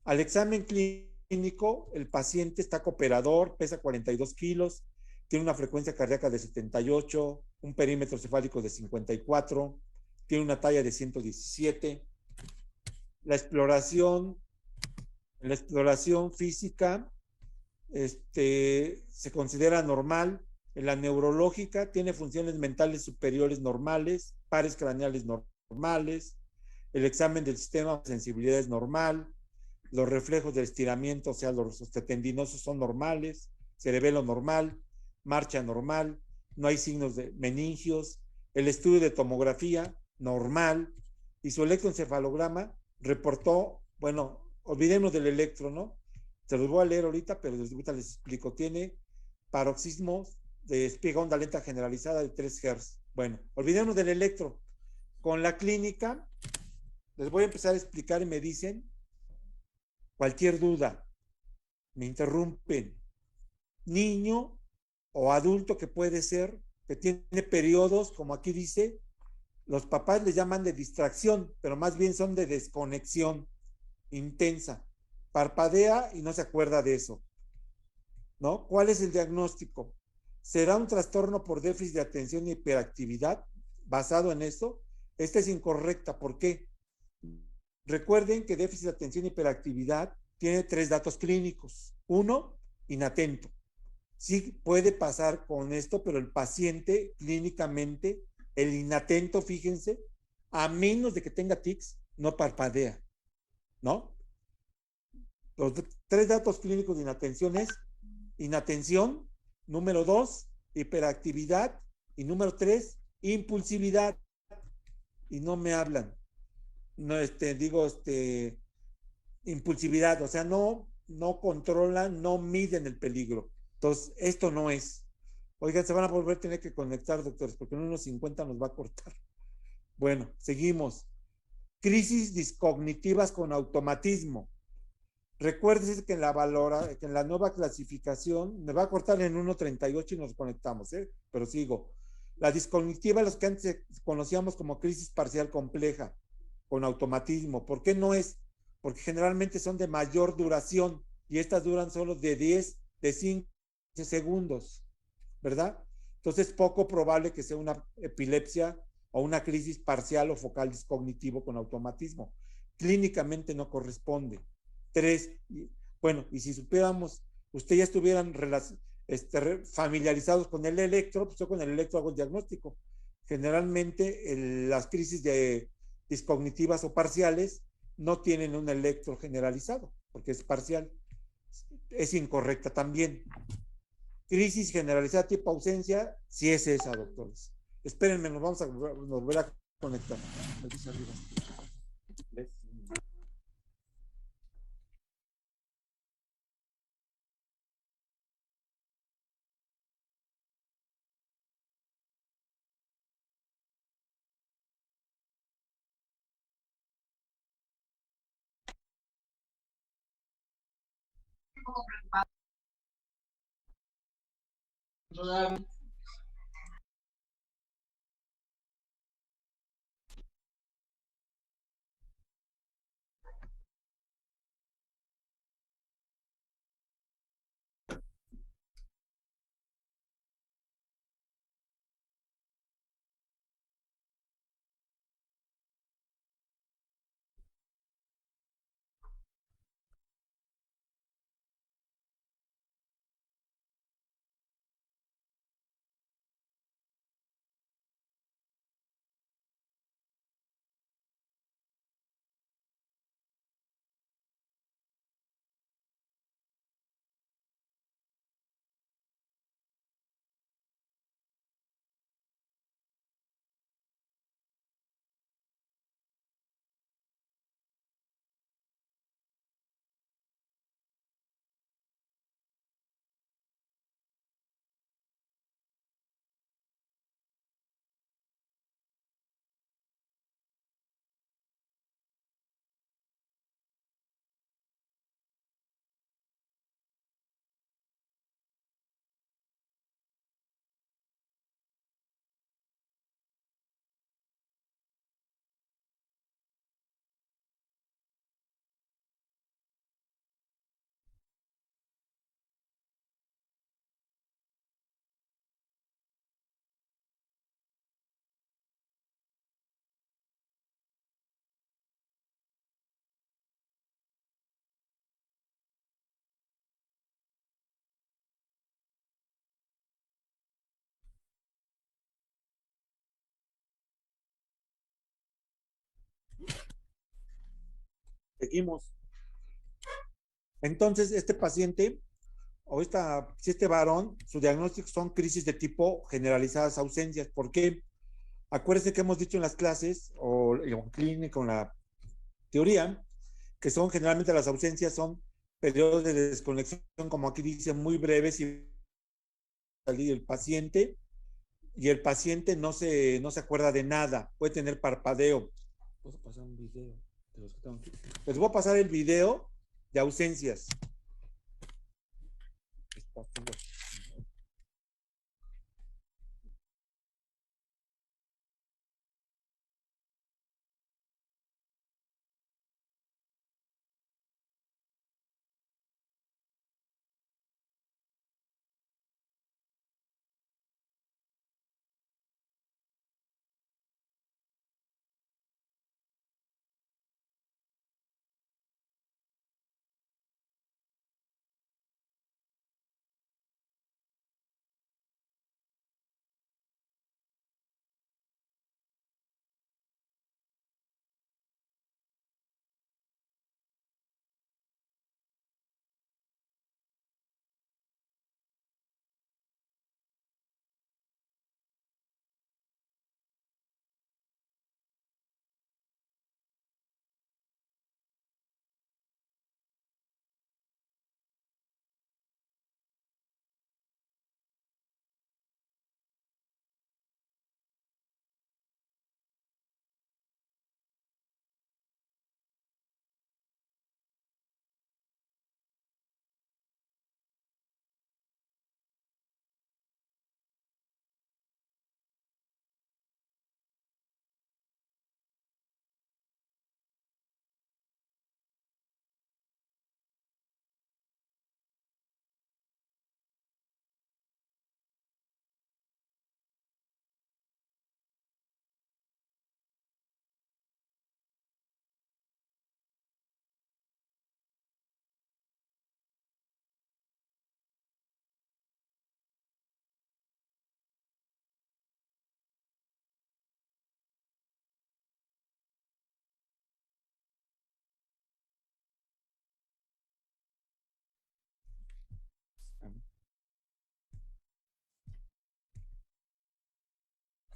Al examen clínico, el paciente está cooperador, pesa 42 kilos, tiene una frecuencia cardíaca de 78, un perímetro cefálico de 54, tiene una talla de 117. La exploración, la exploración física se considera normal. En la neurológica tiene funciones mentales superiores normales, pares craneales normales, el examen del sistema de sensibilidad es normal, los reflejos del estiramiento, o sea, los tendinosos son normales, cerebelo normal, marcha normal, no hay signos de meningios, el estudio de tomografía normal y su electroencefalograma reportó, bueno, olvidemos del electro, ¿no? Se los voy a leer ahorita, pero ahorita les explico. Tiene paroxismos de espiga onda lenta generalizada de 3 Hz. Bueno, olvidemos del electro. Con la clínica, les voy a empezar a explicar y me dicen cualquier duda. Me interrumpen. Niño o adulto que puede ser, que tiene periodos, como aquí dice, los papás le llaman de distracción, pero más bien son de desconexión intensa. Parpadea y no se acuerda de eso, ¿no? ¿Cuál es el diagnóstico? ¿Será un trastorno por déficit de atención y hiperactividad basado en eso? Esta es incorrecta. ¿Por qué? Recuerden que déficit de atención y hiperactividad tiene 3 datos clínicos. 1, inatento. Sí puede pasar con esto, pero el paciente clínicamente, el inatento, fíjense, a menos de que tenga tics, no parpadea, ¿no? Los 3 datos clínicos de inatención es inatención, número 2, hiperactividad y número 3, impulsividad. Y no me hablan. No, impulsividad, o sea, no controlan, no miden el peligro. Entonces, esto no es. Oigan, se van a volver a tener que conectar, doctores, porque en unos 50 nos va a cortar. Bueno, seguimos. Crisis discognitivas con automatismo. Recuerden que que en la nueva clasificación, me va a cortar en 1.38 y nos conectamos, pero sigo. La discognitiva, los que antes conocíamos como crisis parcial compleja, con automatismo. ¿Por qué no es? Porque generalmente son de mayor duración y estas duran solo de 10, de 5 segundos, ¿verdad? Entonces es poco probable que sea una epilepsia o una crisis parcial o focal discognitivo con automatismo. Clínicamente no corresponde. 3, bueno, y si supiéramos, ustedes ya estuvieran familiarizados con el electro, pues yo con el electro hago el diagnóstico. Generalmente las crisis discognitivas o parciales no tienen un electro generalizado, porque es parcial. Es incorrecta también. Crisis generalizada tipo ausencia, sí es esa, doctores. Espérenme, nos vamos a volver a conectar. Seguimos. Entonces, este paciente, si este varón, su diagnóstico son crisis de tipo generalizadas ausencias. ¿Por qué? Acuérdense que hemos dicho en las clases, o en clínica, en la teoría, que son generalmente las ausencias son periodos de desconexión, como aquí dice, muy breves y salir el paciente no se acuerda de nada, puede tener parpadeo. Vamos a pasar un video de los que tengo aquí. Les voy a pasar el video de ausencias.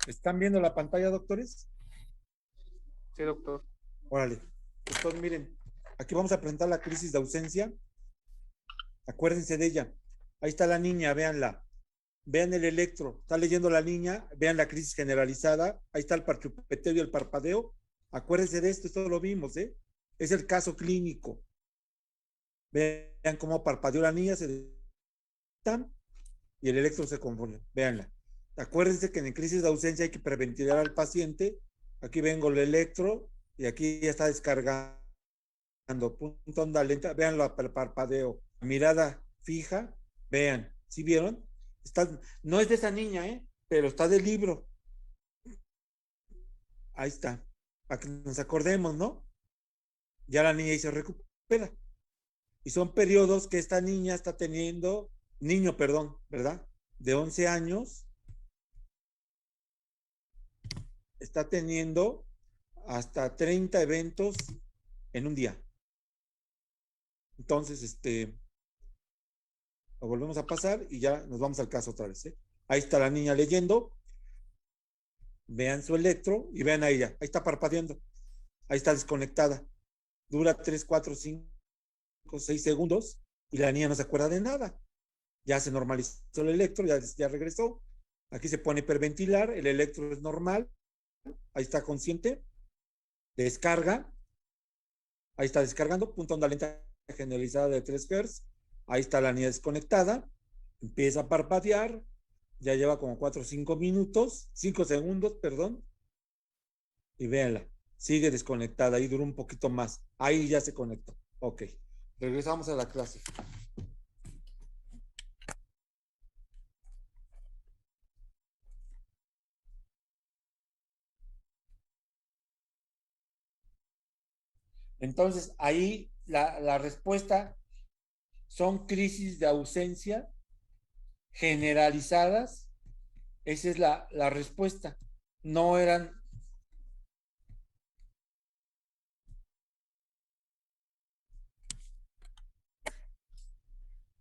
¿Están viendo la pantalla, doctores? Sí, doctor. Órale. Doctor, miren, aquí vamos a presentar la crisis de ausencia. Acuérdense de ella. Ahí está la niña, véanla. Vean el electro. Está leyendo la niña. Vean la crisis generalizada. Ahí está el parchupeteo y el parpadeo. Acuérdense de esto lo vimos, ¿eh? Es el caso clínico. Vean cómo parpadeó la niña, y el electro se confunde. Véanla. Acuérdense que en crisis de ausencia hay que preventilar al paciente. Aquí vengo el electro y aquí ya está descargando. Punto onda lenta. Vean el parpadeo. Mirada fija. Vean. ¿Sí vieron? No es de esa niña, pero está del libro. Ahí está. Para que nos acordemos, ¿no? Ya la niña ahí se recupera. Y son periodos que esta niña está teniendo, niño, perdón, ¿verdad? De 11 años, está teniendo hasta 30 eventos en un día. Entonces, lo volvemos a pasar y ya nos vamos al caso otra vez, ¿eh? Ahí está la niña leyendo. Vean su electro y vean a ella. Ahí está parpadeando. Ahí está desconectada. Dura 3, 4, 5, 6 segundos y la niña no se acuerda de nada. Ya se normalizó el electro, ya regresó. Aquí se pone hiperventilar, el electro es normal. Ahí está consciente. Descarga. Ahí está descargando. Punto onda lenta generalizada de 3 Hz. Ahí está la niña desconectada. Empieza a parpadear. Ya lleva como 4 o 5 minutos, 5 segundos, perdón. Y véanla. Sigue desconectada. Ahí dura un poquito más. Ahí ya se conectó. Ok. Regresamos a la clase. Entonces, ahí la respuesta son crisis de ausencia generalizadas. Esa es la respuesta. No eran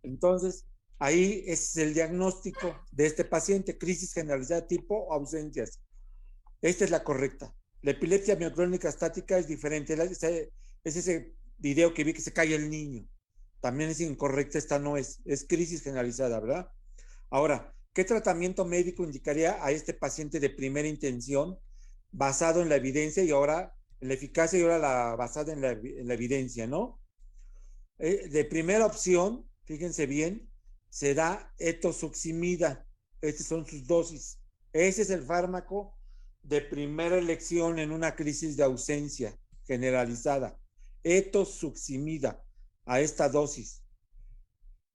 Entonces, ahí es el diagnóstico de este paciente, crisis generalizada tipo ausencias. Esta es la correcta. La epilepsia mioclónica estática es diferente. Es ese video que vi que se cae el niño. También es incorrecta, esta no es crisis generalizada, ¿verdad? Ahora, ¿qué tratamiento médico indicaría a este paciente de primera intención basado en la evidencia y ahora en la eficacia y ahora basada en la evidencia, ¿no? De primera opción, fíjense bien, se da etosuximida. Estas son sus dosis. Ese es el fármaco de primera elección en una crisis de ausencia generalizada. Etosuximida a esta dosis.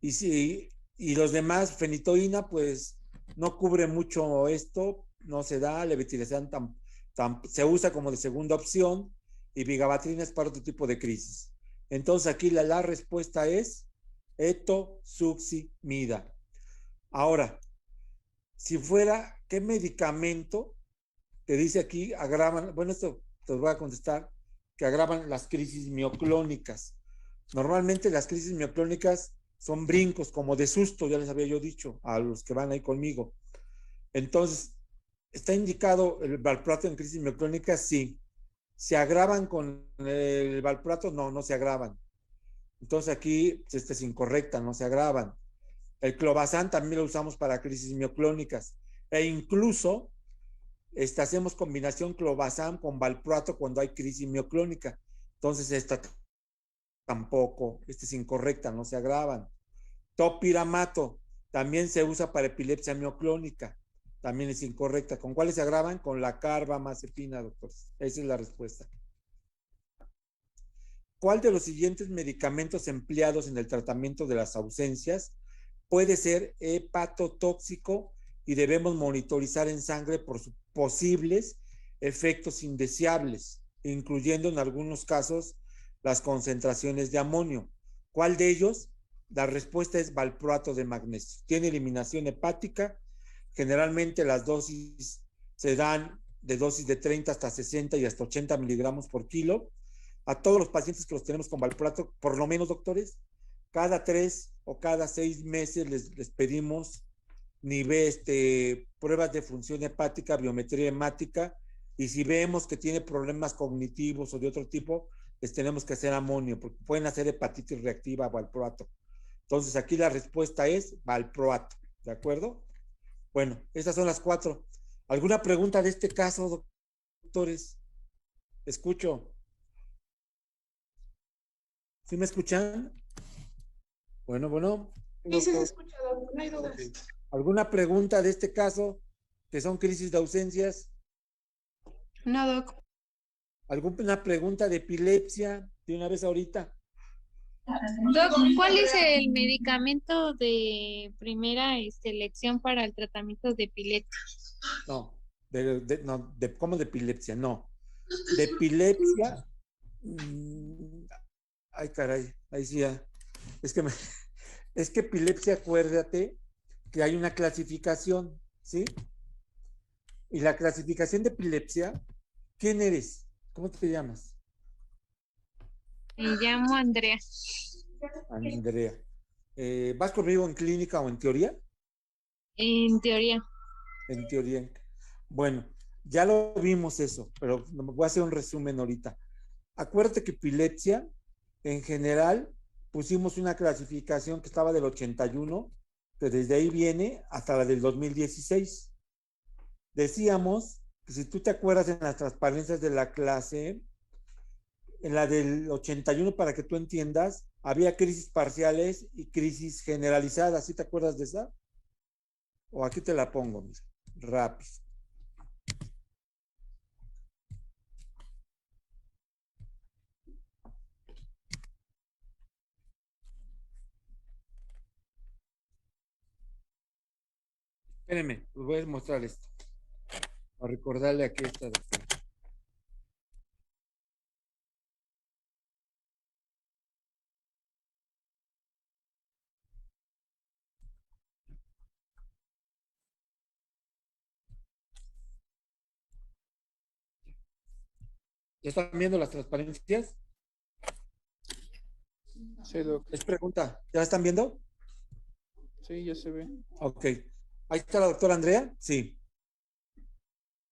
Y los demás, fenitoína, pues no cubre mucho esto, no se da, levetiracetam se usa como de segunda opción y vigabatrina es para otro tipo de crisis. Entonces aquí la respuesta es etosuximida. Ahora, si fuera, ¿qué medicamento que dice aquí agravan? Bueno, esto te voy a contestar, que agravan las crisis mioclónicas. Normalmente las crisis mioclónicas son brincos, como de susto, ya les había yo dicho a los que van ahí conmigo. Entonces, ¿está indicado el valproato en crisis mioclónica? Sí. ¿Se agravan con el valproato? No, no se agravan. Entonces aquí esta es incorrecta, no se agravan. El clobazam también lo usamos para crisis mioclónicas. E incluso hacemos combinación clobazam con valproato cuando hay crisis mioclónica. Entonces esta tampoco, esta es incorrecta, no se agravan. Topiramato también se usa para epilepsia mioclónica, también es incorrecta. ¿Con cuáles se agravan? Con la carbamazepina, doctor. Esa es la respuesta. ¿Cuál de los siguientes medicamentos empleados en el tratamiento de las ausencias puede ser hepatotóxico y debemos monitorizar en sangre por sus posibles efectos indeseables, incluyendo en algunos casos las concentraciones de amonio? ¿Cuál de ellos? La respuesta es valproato de magnesio. Tiene eliminación hepática. Generalmente las dosis se dan de dosis de 30 hasta 60 y hasta 80 miligramos por kilo. A todos los pacientes que los tenemos con valproato, por lo menos, doctores, cada 3 o cada 6 meses les pedimos pruebas de función hepática, biometría hemática, y si vemos que tiene problemas cognitivos o de otro tipo, les tenemos que hacer amonio, porque pueden hacer hepatitis reactiva a valproato. Entonces aquí la respuesta es valproato, ¿de acuerdo? Bueno, estas son las 4. ¿Alguna pregunta de este caso, doctores? Escucho. ¿Sí me escuchan? Bueno, bueno. Sí, se escucha, no hay dudas. Okay. ¿Alguna pregunta de este caso, que son crisis de ausencias? No, doc. ¿Alguna pregunta de epilepsia de una vez ahorita? Doc, ¿cuál es el medicamento de primera elección para el tratamiento de epilepsia? No, ¿cómo de epilepsia? No. De epilepsia. Ay, caray, ahí sí ya. Es que epilepsia, acuérdate que hay una clasificación, ¿sí? Y la clasificación de epilepsia, ¿quién eres? ¿Cómo te llamas? Me llamo Andrea. Andrea. ¿Vas conmigo en clínica o en teoría? En teoría. En teoría. Bueno, ya lo vimos eso, pero voy a hacer un resumen ahorita. Acuérdate que epilepsia, en general, pusimos una clasificación que estaba del 81, que desde ahí viene hasta la del 2016. Decíamos que si tú te acuerdas en las transparencias de la clase, en la del 81, para que tú entiendas, había crisis parciales y crisis generalizadas. ¿Sí te acuerdas de esa? O aquí te la pongo, mira, rápido. Espérenme, les voy a mostrar esto. Para recordarle aquí esta doctora. ¿Ya están viendo las transparencias? Sí, doc. Es pregunta. ¿Ya la están viendo? Sí, ya se ve. Ok. Ahí está la doctora Andrea. Sí.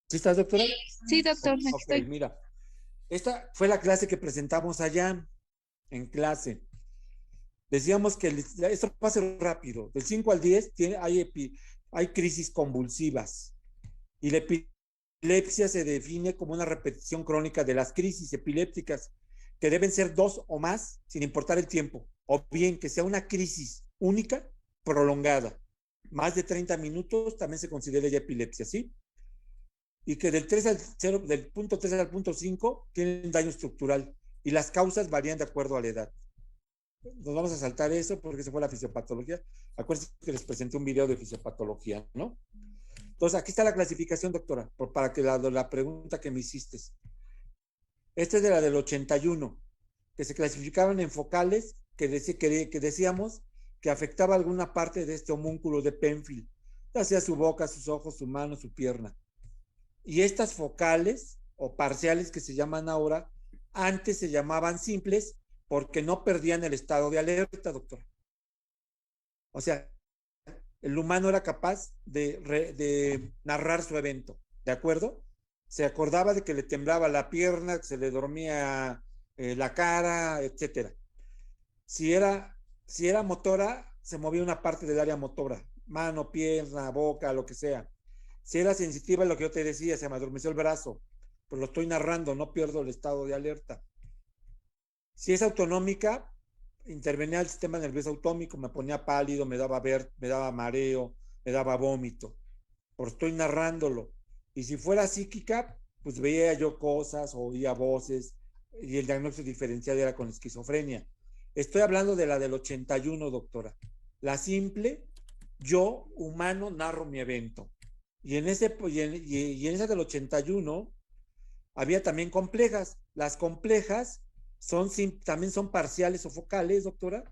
¿Sí estás, doctora? Sí, doctor, aquí Ok, estoy. mira. Esta fue la clase que presentamos allá en clase. Decíamos que esto va a ser rápido. Del 5 al 10 hay crisis convulsivas. Y la epilepsia se define como una repetición crónica de las crisis epilépticas, que deben ser 2 o más, sin importar el tiempo. O bien que sea una crisis única, prolongada. Más de 30 minutos también se considera ya epilepsia, ¿sí? Y que del punto 3 al punto 5 tienen daño estructural. Y las causas varían de acuerdo a la edad. Nos vamos a saltar eso porque esa fue la fisiopatología. Acuérdense que les presenté un video de fisiopatología, ¿no? Entonces, aquí está la clasificación, doctora, para que la pregunta que me hiciste. Esta es de la del 81, que se clasificaban en focales que decíamos que afectaba alguna parte de este homúnculo de Penfield, ya sea su boca, sus ojos, su mano, su pierna. Y estas focales o parciales que se llaman ahora, antes se llamaban simples porque no perdían el estado de alerta, doctor. O sea, el humano era capaz de narrar su evento, ¿de acuerdo? Se acordaba de que le temblaba la pierna, que se le dormía la cara, etcétera. Si era motora, se movía una parte del área motora, mano, pierna, boca, lo que sea. Si era sensitiva, lo que yo te decía, se me adormeció el brazo, pues lo estoy narrando, no pierdo el estado de alerta. Si es autonómica, intervenía el sistema nervioso autónomico, me ponía pálido, me daba mareo, me daba vómito, por estoy narrándolo. Y si fuera psíquica, pues veía yo cosas, oía voces, y el diagnóstico diferencial era con esquizofrenia. Estoy hablando de la del 81, doctora. La simple, yo, humano, narro mi evento. Y en esa del 81 había también complejas. Las complejas también son parciales o focales, doctora,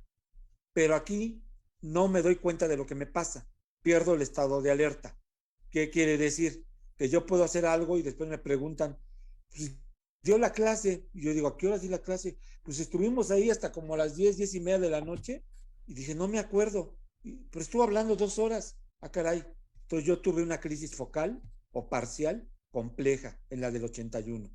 pero aquí no me doy cuenta de lo que me pasa. Pierdo el estado de alerta. ¿Qué quiere decir? Que yo puedo hacer algo y después me preguntan, pues, dio la clase. Y yo digo, ¿a qué horas di la clase? Pues estuvimos ahí hasta como a las 10:30 de la noche. Y dije, no me acuerdo. Pero estuve hablando 2 horas. Ah, caray. Entonces yo tuve una crisis focal o parcial compleja en la del 81.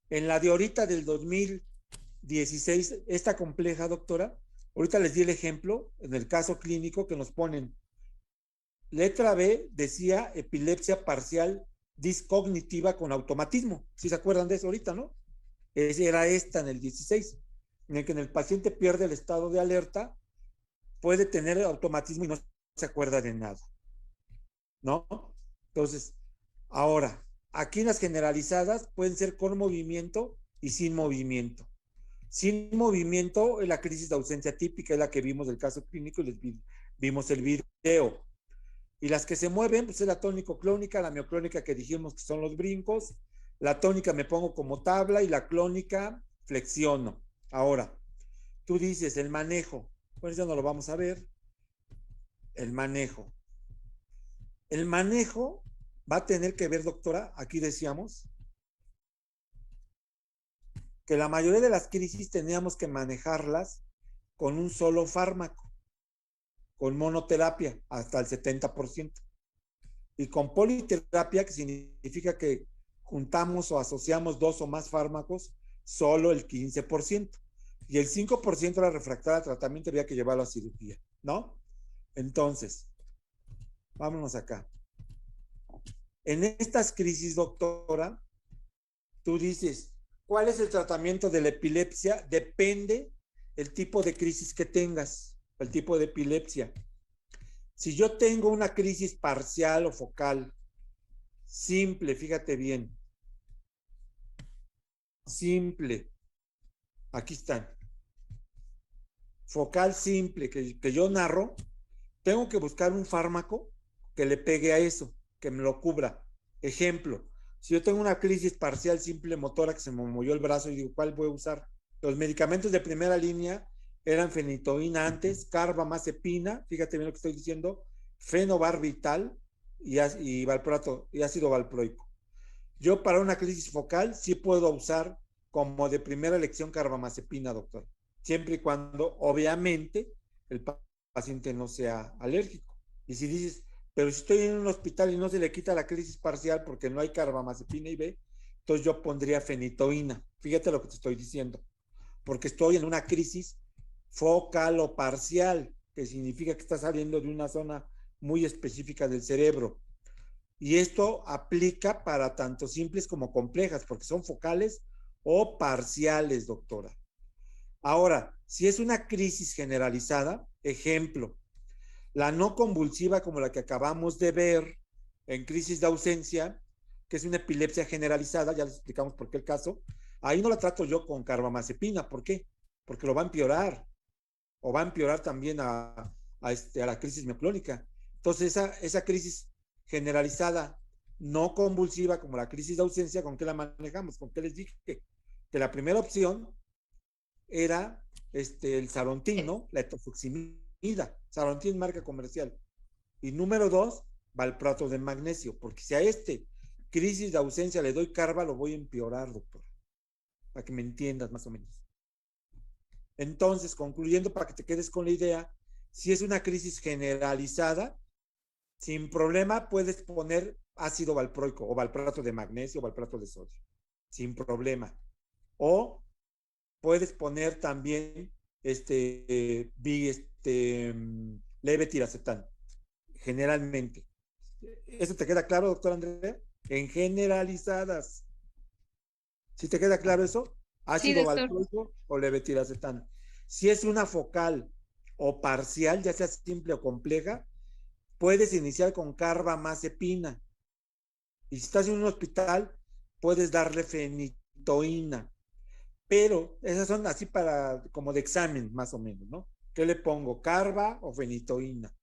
En la de ahorita del 2016, esta compleja, doctora, ahorita les di el ejemplo en el caso clínico que nos ponen. Letra B decía epilepsia parcial discognitiva con automatismo. ¿Sí se acuerdan de eso ahorita, no? Era esta en el 16, en el que el paciente pierde el estado de alerta, puede tener automatismo y no se acuerda de nada, ¿no? Entonces, ahora, aquí en las generalizadas pueden ser con movimiento y sin movimiento. Sin movimiento es la crisis de ausencia típica, es la que vimos del caso clínico y les vimos el video. Y las que se mueven, pues es la tónico-clónica, la mioclónica que dijimos que son los brincos. La tónica me pongo como tabla y la clónica flexiono. Ahora, tú dices el manejo. Bueno, ya no lo vamos a ver. El manejo. El manejo va a tener que ver, doctora, aquí decíamos que la mayoría de las crisis teníamos que manejarlas con un solo fármaco, con monoterapia hasta el 70%. Y con politerapia, que significa que juntamos o asociamos 2 o más fármacos, solo el 15%. Y el 5% era refractaria al tratamiento, había que llevarlo a cirugía, ¿no? Entonces, vámonos acá. En estas crisis, doctora, tú dices, ¿cuál es el tratamiento de la epilepsia? Depende el tipo de crisis que tengas, el tipo de epilepsia. Si yo tengo una crisis parcial o focal, simple, fíjate bien, simple, aquí están, focal simple, que yo narro, tengo que buscar un fármaco que le pegue a eso, que me lo cubra. Ejemplo, si yo tengo una crisis parcial simple motora que se me movió el brazo y digo, ¿cuál voy a usar? Los medicamentos de primera línea eran fenitoína antes, carbamazepina, fíjate bien lo que estoy diciendo, fenobarbital y valproato y ácido valproico. Yo para una crisis focal sí puedo usar como de primera elección carbamazepina, doctor, siempre y cuando obviamente el paciente no sea alérgico. Y si dices, pero si estoy en un hospital y no se le quita la crisis parcial porque no hay carbamazepina y B, entonces yo pondría fenitoína. Fíjate lo que te estoy diciendo, porque estoy en una crisis focal o parcial, que significa que está saliendo de una zona muy específica del cerebro. Y esto aplica para tanto simples como complejas, porque son focales o parciales, doctora. Ahora, si es una crisis generalizada, ejemplo, la no convulsiva como la que acabamos de ver en crisis de ausencia, que es una epilepsia generalizada, ya les explicamos por qué el caso, ahí no la trato yo con carbamazepina. ¿Por qué? Porque lo va a empeorar, o va a empeorar también a la crisis mioclónica. Entonces, esa crisis generalizada, no convulsiva como la crisis de ausencia, ¿con qué la manejamos? ¿Con qué les dije? Que la primera opción era el Sarontin, ¿no? La etofoximida. Sarontin marca comercial. Y número 2, valproato de magnesio, porque si a crisis de ausencia le doy carba, lo voy a empeorar, doctor, para que me entiendas más o menos. Entonces, concluyendo, para que te quedes con la idea, si es una crisis generalizada, sin problema puedes poner ácido valproico o valproato de magnesio o valproato de sodio, sin problema. O puedes poner también levetiracetam, generalmente. ¿Eso te queda claro, doctor Andrea? En generalizadas. ¿Sí te queda claro eso? Sí, Ácido doctor. valproico o levetiracetam. Si es una focal o parcial, ya sea simple o compleja, puedes iniciar con carbamazepina. Y si estás en un hospital, puedes darle fenitoína. Pero esas son así para, como de examen, más o menos, ¿no? ¿Qué le pongo? ¿Carba o fenitoína?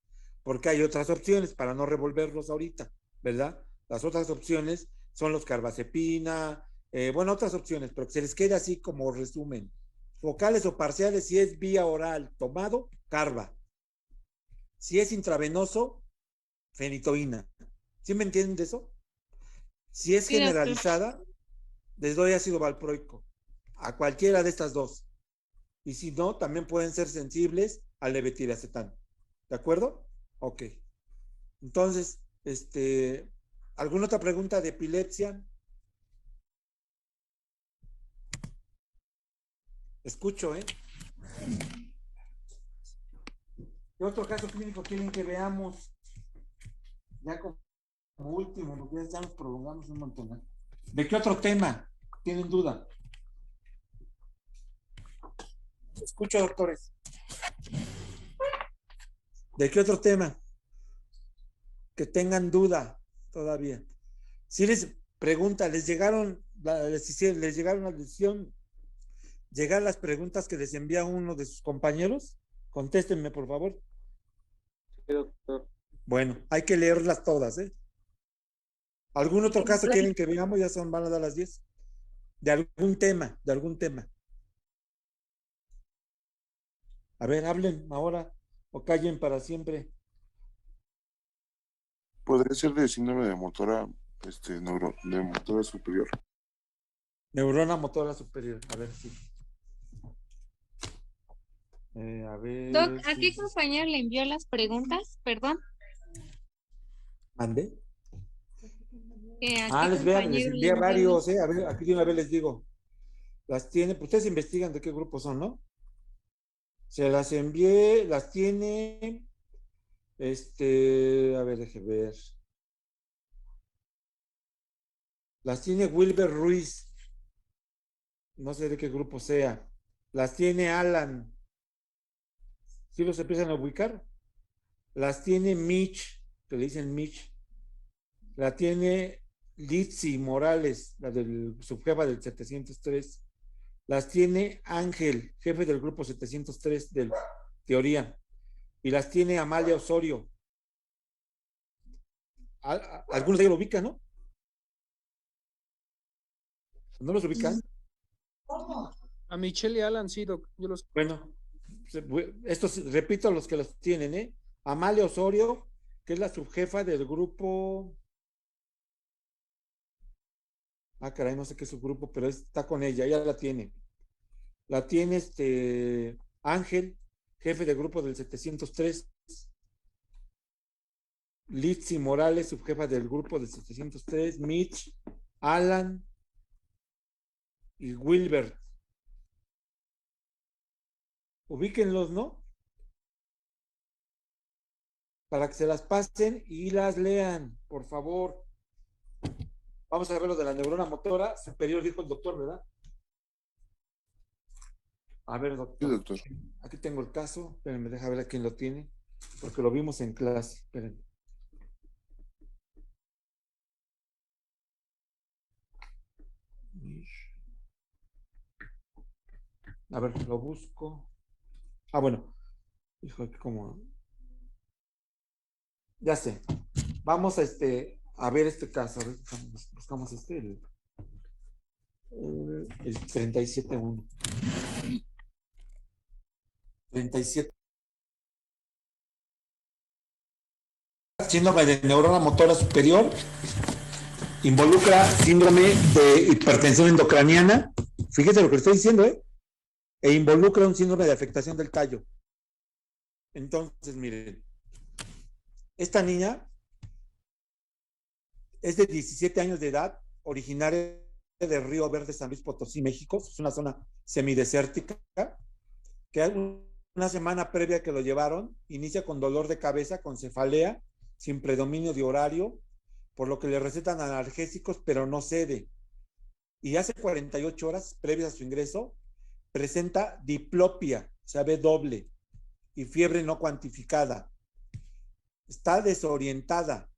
Porque hay otras opciones para no revolverlos ahorita, ¿verdad? Las otras opciones son los carbazepina, bueno, otras opciones, pero que se les quede así como resumen. Focales o parciales, si es vía oral tomado, carba. Si es intravenoso, fenitoína. ¿Sí me entienden de eso? Si es Sí, doctor. generalizada, les doy ácido valproico a cualquiera de estas dos. Y si no, también pueden ser sensibles al levetiracetam. ¿De acuerdo? Ok. Entonces, ¿alguna otra pregunta de epilepsia? Escucho, ¿eh? ¿Qué otro caso clínico quieren que veamos? Ya como último, porque ya estamos prolongando un montón, ¿eh? ¿De qué otro tema? ¿Tienen duda? Escucho, doctores. ¿De qué otro tema? Que tengan duda todavía. Si les pregunta, les llegaron la decisión, llegar las preguntas que les envía uno de sus compañeros, contéstenme por favor. Sí, doctor. Bueno, hay que leerlas todas, ¿eh? ¿Algún otro caso quieren que veamos? Ya van a dar las 10. De algún tema, de algún tema. A ver, hablen ahora o callen para siempre. Podría ser de síndrome de motora, de motora superior. Neurona motora superior. A ver, sí. A Doc, ver, ¿a sí, qué sí. compañero le envió las preguntas? Perdón. ¿Mande? ¿A qué Les compañero le envía envió las... varios, ¿eh? A ver, aquí de una vez les digo. Las tiene, pues ustedes investigan de qué grupo son, ¿no? Se las envié, las tiene, a ver, deje ver. Las tiene Wilber Ruiz, no sé de qué grupo sea. Las tiene Alan, ¿sí los empiezan a ubicar? Las tiene Mitch, que le dicen Mitch. La tiene Litzy Morales, la del subjefa del 703. Las tiene Ángel, jefe del grupo 703 de teoría. Y las tiene Amalia Osorio. Algunos de ellos lo ubican, ¿no? ¿No los ubican? A Michelle y Alan, sí, doc. Yo los... Bueno, estos, repito, los que los tienen, ¿eh? Amalia Osorio, que es la subjefa del grupo. Caray, no sé qué es su grupo, pero está con ella la tiene. La tiene Ángel, jefe de grupo del 703. Litzy Morales, subjefa del grupo del 703. Mitch, Alan y Wilbert. Ubíquenlos, ¿no? Para que se las pasen y las lean, por favor. Vamos a ver lo de la neurona motora superior, dijo el doctor, ¿verdad? A ver, doctor. Sí, doctor. Aquí tengo el caso. Espérenme, deja ver a quién lo tiene, porque lo vimos en clase. Espérenme. A ver, lo busco. Ah, bueno. Hijo, como. Ya sé. Vamos a ver este caso. A ver, buscamos el 37.1. 37. Síndrome de neurona motora superior. Involucra síndrome de hipertensión endocraniana. Fíjese lo que le estoy diciendo, ¿eh? E involucra un síndrome de afectación del tallo. Entonces, miren. Esta niña es de 17 años de edad, originaria de Río Verde, San Luis Potosí, México. Es una zona semidesértica, que una semana previa que lo llevaron, inicia con dolor de cabeza, con cefalea, sin predominio de horario, por lo que le recetan analgésicos, pero no cede. Y hace 48 horas, previas a su ingreso, presenta diplopia, o sea, ve doble, y fiebre no cuantificada. Está desorientada,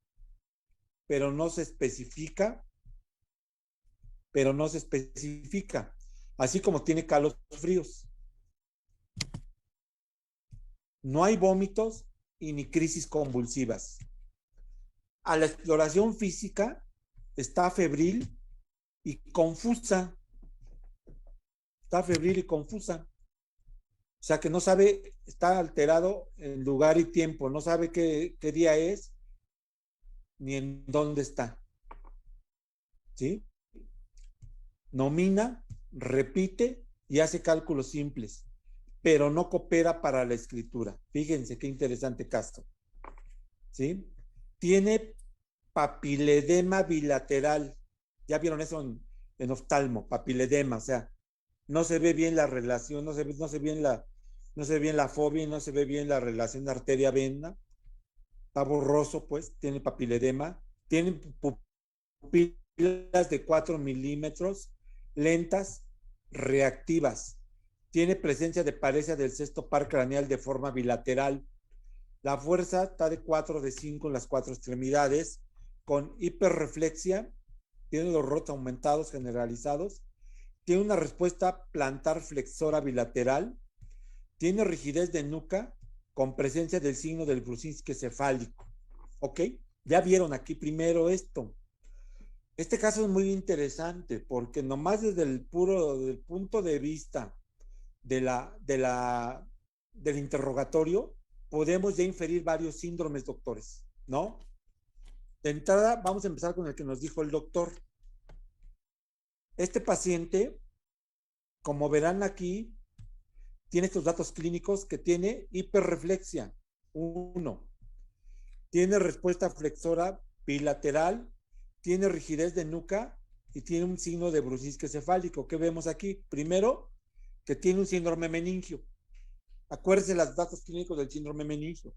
pero no se especifica, así como tiene calofríos. No hay vómitos y ni crisis convulsivas. A la exploración física está febril y confusa. O sea que no sabe, está alterado en lugar y tiempo, no sabe qué día es ni en dónde está. ¿Sí? Nomina, repite y hace cálculos simples, pero no coopera para la escritura. Fíjense qué interesante caso. ¿Sí? Tiene papiledema bilateral. Ya vieron eso en oftalmo, papiledema, o sea, no se ve bien la relación, no se ve bien la fobia, no se ve bien la relación arteria-vena. Está borroso, pues, tiene papiledema. Tiene pupilas de 4 milímetros, lentas, reactivas. Tiene presencia de paresia del sexto par craneal de forma bilateral. La fuerza está de 4 de 5 en las 4 extremidades, con hiperreflexia, tiene los rotos aumentados generalizados, tiene una respuesta plantar flexora bilateral, tiene rigidez de nuca con presencia del signo del Brudzinski cefálico. ¿Ok? Ya vieron aquí primero esto. Este caso es muy interesante porque nomás desde del punto de vista del interrogatorio podemos ya inferir varios síndromes, doctores, ¿no? De entrada, vamos a empezar con el que nos dijo el doctor. Este paciente, como verán aquí, tiene estos datos clínicos que tiene hiperreflexia, 1. Tiene respuesta flexora bilateral, tiene rigidez de nuca y tiene un signo de Brudzinski cefálico. ¿Qué vemos aquí? Primero, que tiene un síndrome meningio. Acuérdense los datos clínicos del síndrome meningio.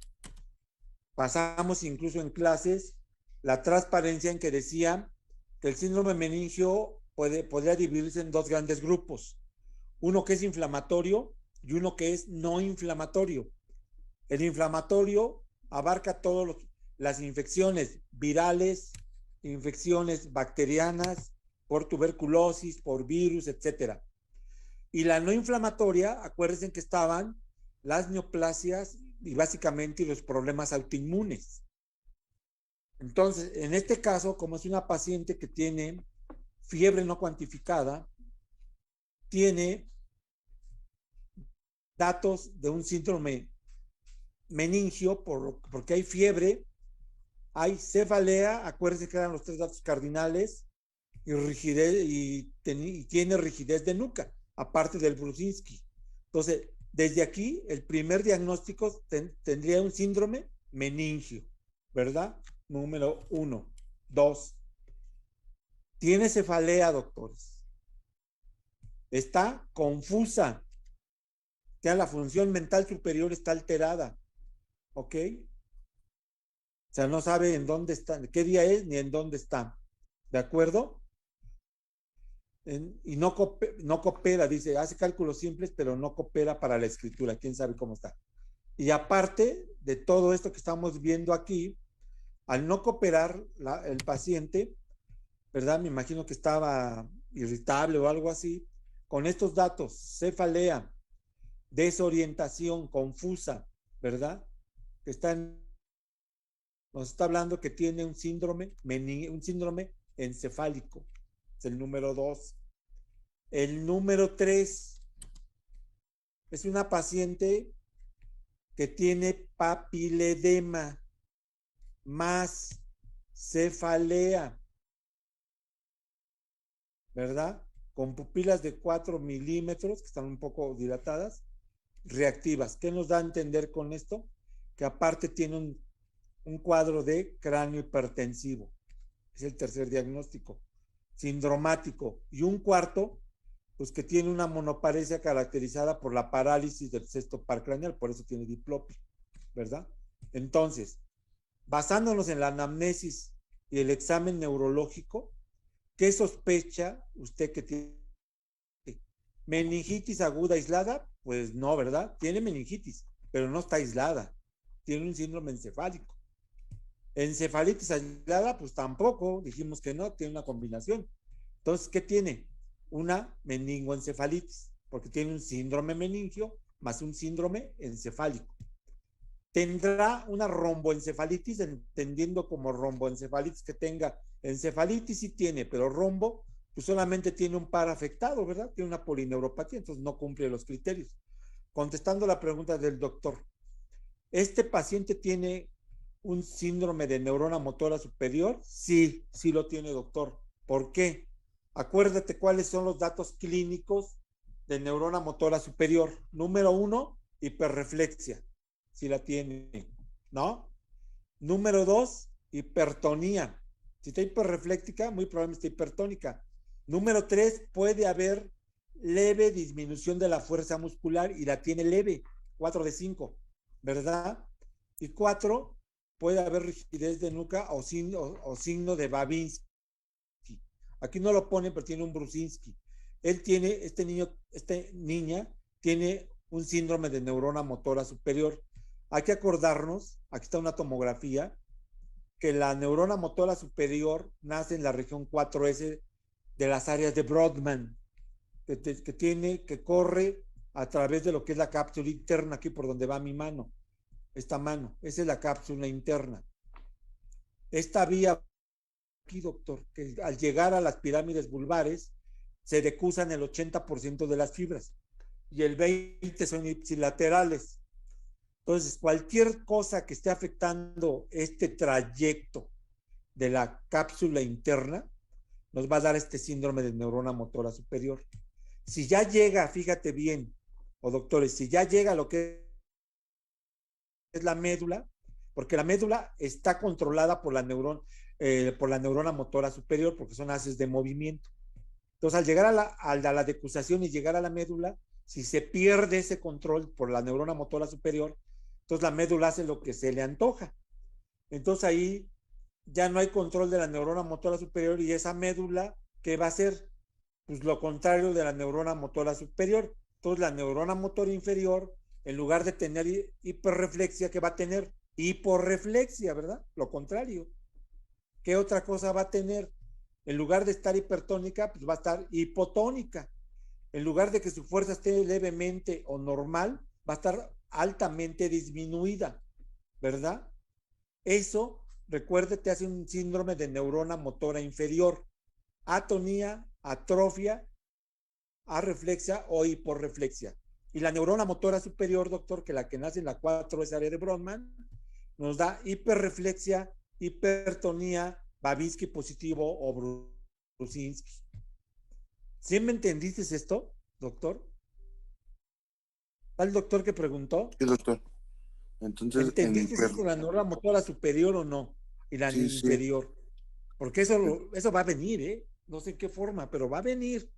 Pasamos incluso en clases la transparencia en que decía que el síndrome meningio podría dividirse en 2 grandes grupos. Uno que es inflamatorio y uno que es no inflamatorio. El inflamatorio abarca todas las infecciones virales, infecciones bacterianas, por tuberculosis, por virus, etc. Y la no inflamatoria, acuérdense que estaban las neoplasias y básicamente los problemas autoinmunes. Entonces, en este caso, como es una paciente que tiene fiebre no cuantificada, tiene datos de un síndrome meningio porque hay fiebre, hay cefalea, acuérdense que eran los 3 datos cardinales, y rigidez y tiene rigidez de nuca, aparte del Brudzinski. Entonces, Desde aquí, el primer diagnóstico tendría un síndrome meningio, ¿verdad? Número 1. 2. Tiene cefalea, doctores. Está confusa. Ya la función mental superior está alterada. ¿Ok? O sea, no sabe en dónde está, qué día es ni en dónde está. ¿De acuerdo? Y no coopera, dice, hace cálculos simples, pero no coopera para la escritura. ¿Quién sabe cómo está? Y aparte de todo esto que estamos viendo aquí, al no cooperar el paciente, ¿verdad? Me imagino que estaba irritable o algo así. Con estos datos, cefalea, desorientación, confusa, ¿verdad? Que nos está hablando que tiene un síndrome encefálico. Es el número 2. El número 3 es una paciente que tiene papiledema más cefalea, ¿verdad? Con pupilas de 4 milímetros, que están un poco dilatadas, reactivas. ¿Qué nos da a entender con esto? Que aparte tiene un cuadro de cráneo hipertensivo. Es el tercer diagnóstico. Sindromático. Y un cuarto, pues que tiene una monoparesia caracterizada por la parálisis del sexto par craneal, por eso tiene diplopia, ¿verdad? Entonces, basándonos en la anamnesis y el examen neurológico, ¿qué sospecha usted que tiene? ¿Meningitis aguda aislada? Pues no, ¿verdad? Tiene meningitis, pero no está aislada. Tiene un síndrome encefálico. Encefalitis aislada, pues tampoco, dijimos que no, tiene una combinación. Entonces, ¿qué tiene? Una meningoencefalitis, porque tiene un síndrome meningio más un síndrome encefálico. Tendrá una romboencefalitis, entendiendo como romboencefalitis que tenga encefalitis, sí tiene, pero rombo, pues solamente tiene un par afectado, ¿verdad? Tiene una polineuropatía, entonces no cumple los criterios. Contestando la pregunta del doctor, ¿este paciente tiene un síndrome de neurona motora superior? Sí, sí lo tiene, doctor. ¿Por qué? Acuérdate cuáles son los datos clínicos de neurona motora superior. Número 1, hiperreflexia. Si la tiene, ¿no? Número 2, hipertonía. Si está hiperrefléctica, muy probablemente está hipertónica. Número 3, puede haber leve disminución de la fuerza muscular y la tiene leve, 4 de 5, ¿verdad? Y 4, puede haber rigidez de nuca o signo de Babinski. Aquí no lo pone, pero tiene un Brusinski. Esta niña tiene un síndrome de neurona motora superior. Hay que acordarnos, aquí está una tomografía, que la neurona motora superior nace en la región 4S de las áreas de Brodmann, que corre a través de lo que es la cápsula interna, aquí por donde va mi mano, esta mano, esa es la cápsula interna. Esta vía aquí, doctor, que al llegar a las pirámides vulvares se decusan el 80% de las fibras y el 20% son ipsilaterales. Entonces, cualquier cosa que esté afectando este trayecto de la cápsula interna nos va a dar este síndrome de neurona motora superior. Si ya llega, fíjate bien, doctores, si ya llega a lo que es la médula, porque la médula está controlada por la neurona motora superior, porque son haces de movimiento. Entonces, al llegar a la decusación y llegar a la médula, si se pierde ese control por la neurona motora superior, entonces la médula hace lo que se le antoja. Entonces ahí ya no hay control de la neurona motora superior y esa médula, ¿qué va a hacer? Pues lo contrario de la neurona motora superior. Entonces la neurona motora inferior, en lugar de tener hiperreflexia, ¿qué va a tener? Hiporreflexia, ¿verdad? Lo contrario. ¿Qué otra cosa va a tener? En lugar de estar hipertónica, pues va a estar hipotónica. En lugar de que su fuerza esté levemente o normal, va a estar altamente disminuida, ¿verdad? Eso, recuerde, te hace un síndrome de neurona motora inferior, atonía, atrofia, arreflexia o hiporreflexia. Y la neurona motora superior, doctor, que la que nace en la 4S área de Brodmann, nos da hiperreflexia, hipertonía, Babinski positivo o Brusinski. ¿Sí me entendiste esto, doctor? ¿Está el doctor que preguntó? Sí, doctor. Entonces, ¿Entendiste si es la neurona motora superior o no? Y la sí, sí. inferior. Porque eso va a venir, ¿eh? No sé en qué forma, pero va a venir.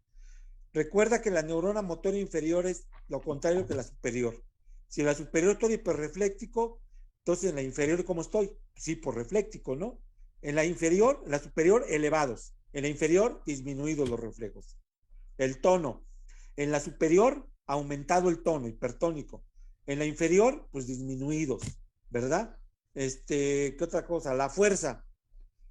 Recuerda que la neurona motora inferior es lo contrario que la superior. Si en la superior estoy hiperrefléctico, entonces en la inferior, ¿cómo estoy? Sí, por refléctico, ¿no? En la inferior, en la superior, elevados. En la inferior, disminuidos los reflejos. El tono. En la superior, aumentado el tono, hipertónico. En la inferior, pues disminuidos, ¿verdad? ¿Qué otra cosa? La fuerza.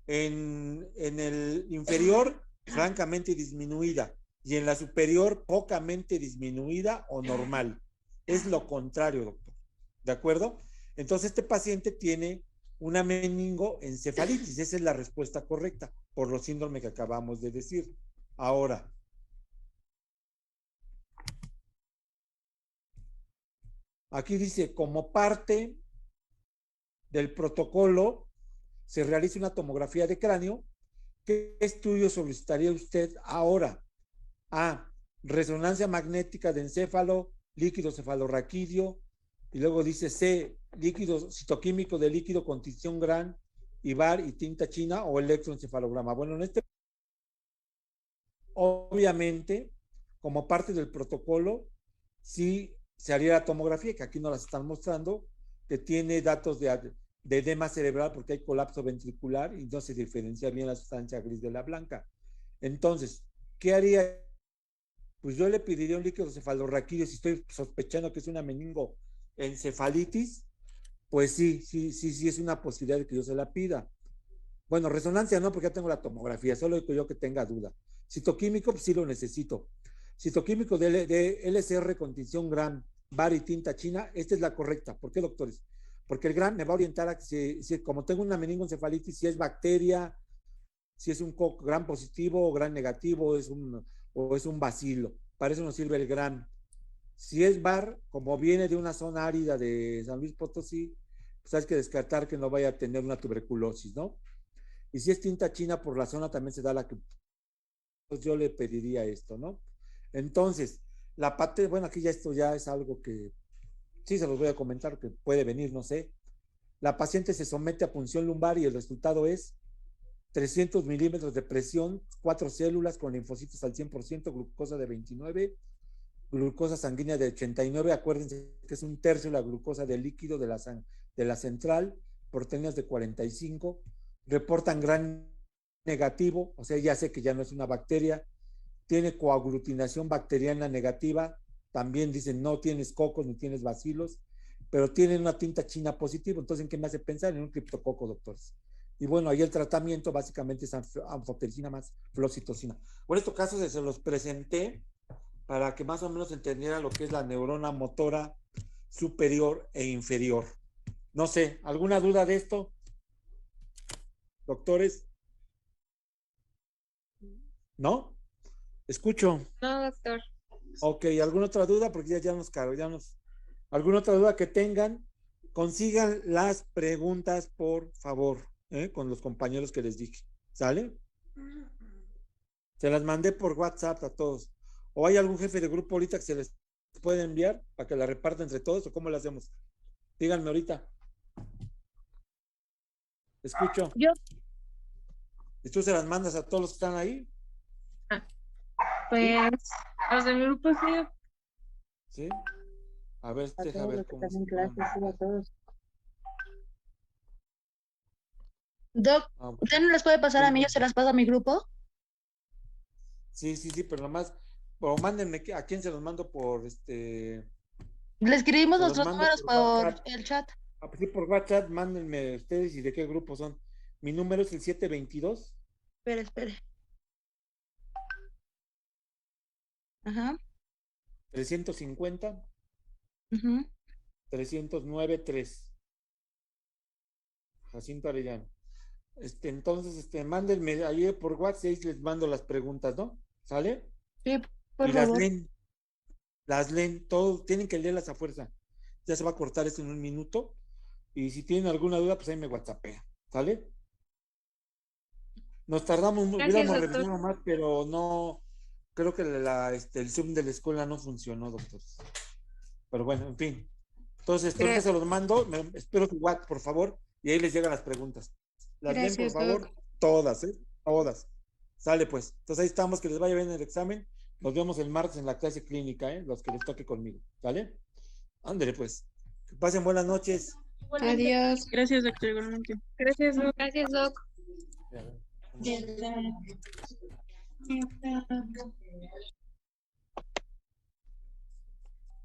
En el inferior, francamente disminuida. Y en la superior, pocamente disminuida o normal. Es lo contrario, doctor. ¿De acuerdo? Entonces, este paciente tiene una meningoencefalitis. Esa es la respuesta correcta por los síndromes que acabamos de decir. Ahora, aquí dice, como parte del protocolo, se realiza una tomografía de cráneo. ¿Qué estudio solicitaría usted ahora? A, resonancia magnética de encéfalo, líquido cefalorraquídeo, y luego dice C, líquido citoquímico de líquido con tinción GRAN, IVAR y tinta china o electroencefalograma. Bueno, en este, obviamente, como parte del protocolo, sí se haría la tomografía, que aquí nos las están mostrando, que tiene datos de edema cerebral porque hay colapso ventricular y no se diferencia bien la sustancia gris de la blanca. Entonces, ¿qué haría? Pues yo le pediría un líquido cefalorraquídeo si estoy sospechando que es una meningoencefalitis, pues sí es una posibilidad de que yo se la pida. Bueno, resonancia no, porque ya tengo la tomografía, solo digo yo que tenga duda. Citoquímico, pues sí lo necesito. Citoquímico de LCR con tinción GRAM, VAR y tinta china, esta es la correcta. ¿Por qué, doctores? Porque el GRAM me va a orientar a que si como tengo una meningoencefalitis, si es bacteria, si es un GRAM positivo o GRAM negativo, o es un bacilo. Para eso nos sirve el GRAM. Si es VAR, como viene de una zona árida de San Luis Potosí, pues hay que descartar que no vaya a tener una tuberculosis, ¿no? Y si es tinta china por la zona, también se da la que pues yo le pediría esto, ¿no? Entonces, la parte, bueno, aquí ya esto ya es algo que sí se los voy a comentar, que puede venir, no sé. La paciente se somete a punción lumbar y el resultado es 300 milímetros de presión, 4 células con linfocitos al 100%, glucosa de 29, glucosa sanguínea de 89, acuérdense que es un tercio la glucosa del líquido de la central, proteínas de 45, reportan gran negativo, o sea, ya sé que ya no es una bacteria, tiene coaglutinación bacteriana negativa, también dicen no tienes cocos ni tienes bacilos, pero tienen una tinta china positiva, entonces ¿en qué me hace pensar? En un criptococo, doctores. Y bueno, ahí el tratamiento básicamente es anfotericina más fluoxetosina. Por estos casos se los presenté para que más o menos entendiera lo que es la neurona motora superior e inferior. No sé, ¿alguna duda de esto, doctores? ¿No? Escucho. No, doctor. Ok, ¿alguna otra duda? Porque ¿alguna otra duda que tengan? Consigan las preguntas, por favor, con los compañeros que les dije. ¿Sale? Se las mandé por WhatsApp a todos. ¿O hay algún jefe de grupo ahorita que se les puede enviar para que la reparta entre todos o cómo lo hacemos? Díganme ahorita. Escucho. Yo, ¿Y tú se las mandas a todos los que están ahí? pues, los de mi grupo sí. ¿Sí? A ver, A deja todos ver los que cómo están en se clase, llama. sí, a todos. Doc, Ah, ¿usted no las puede pasar a mí? Yo se las paso a mi grupo. sí, pero nomás, o mándenme a quién se los mando Le escribimos se los nuestros mando números por por WhatsApp. el chat. Pues sí, por WhatsApp, mándenme ustedes y de qué grupo son. Mi número es el 722 Espere. Ajá. 350 Ujú. 309 3. Jacinto Arellano. Entonces, mándenme ahí por WhatsApp y les mando las preguntas, ¿no? ¿Sale? Sí, por Y favor. las leen, todos tienen que leerlas a fuerza. Ya se va a cortar esto en un minuto. Y si tienen alguna duda, pues ahí me WhatsAppea. ¿Sale? Nos tardamos, Gracias, hubiéramos doctor. revisado más, pero no, creo que el Zoom de la escuela no funcionó, doctor. Pero bueno, en fin. Entonces, ahorita se los mando, espero su WhatsApp, por favor, y ahí les llegan las preguntas. Las leen, por Gracias, favor, Doc. todas, todas. Sale pues. Entonces ahí estamos, que les vaya bien el examen. Nos vemos el martes en la clase clínica, los que les toque conmigo. ¿Sale? Ándale pues. Que pasen buenas noches. Adiós. Gracias, doctor, igualmente. Gracias, Doc. Gracias, Doc. Ya.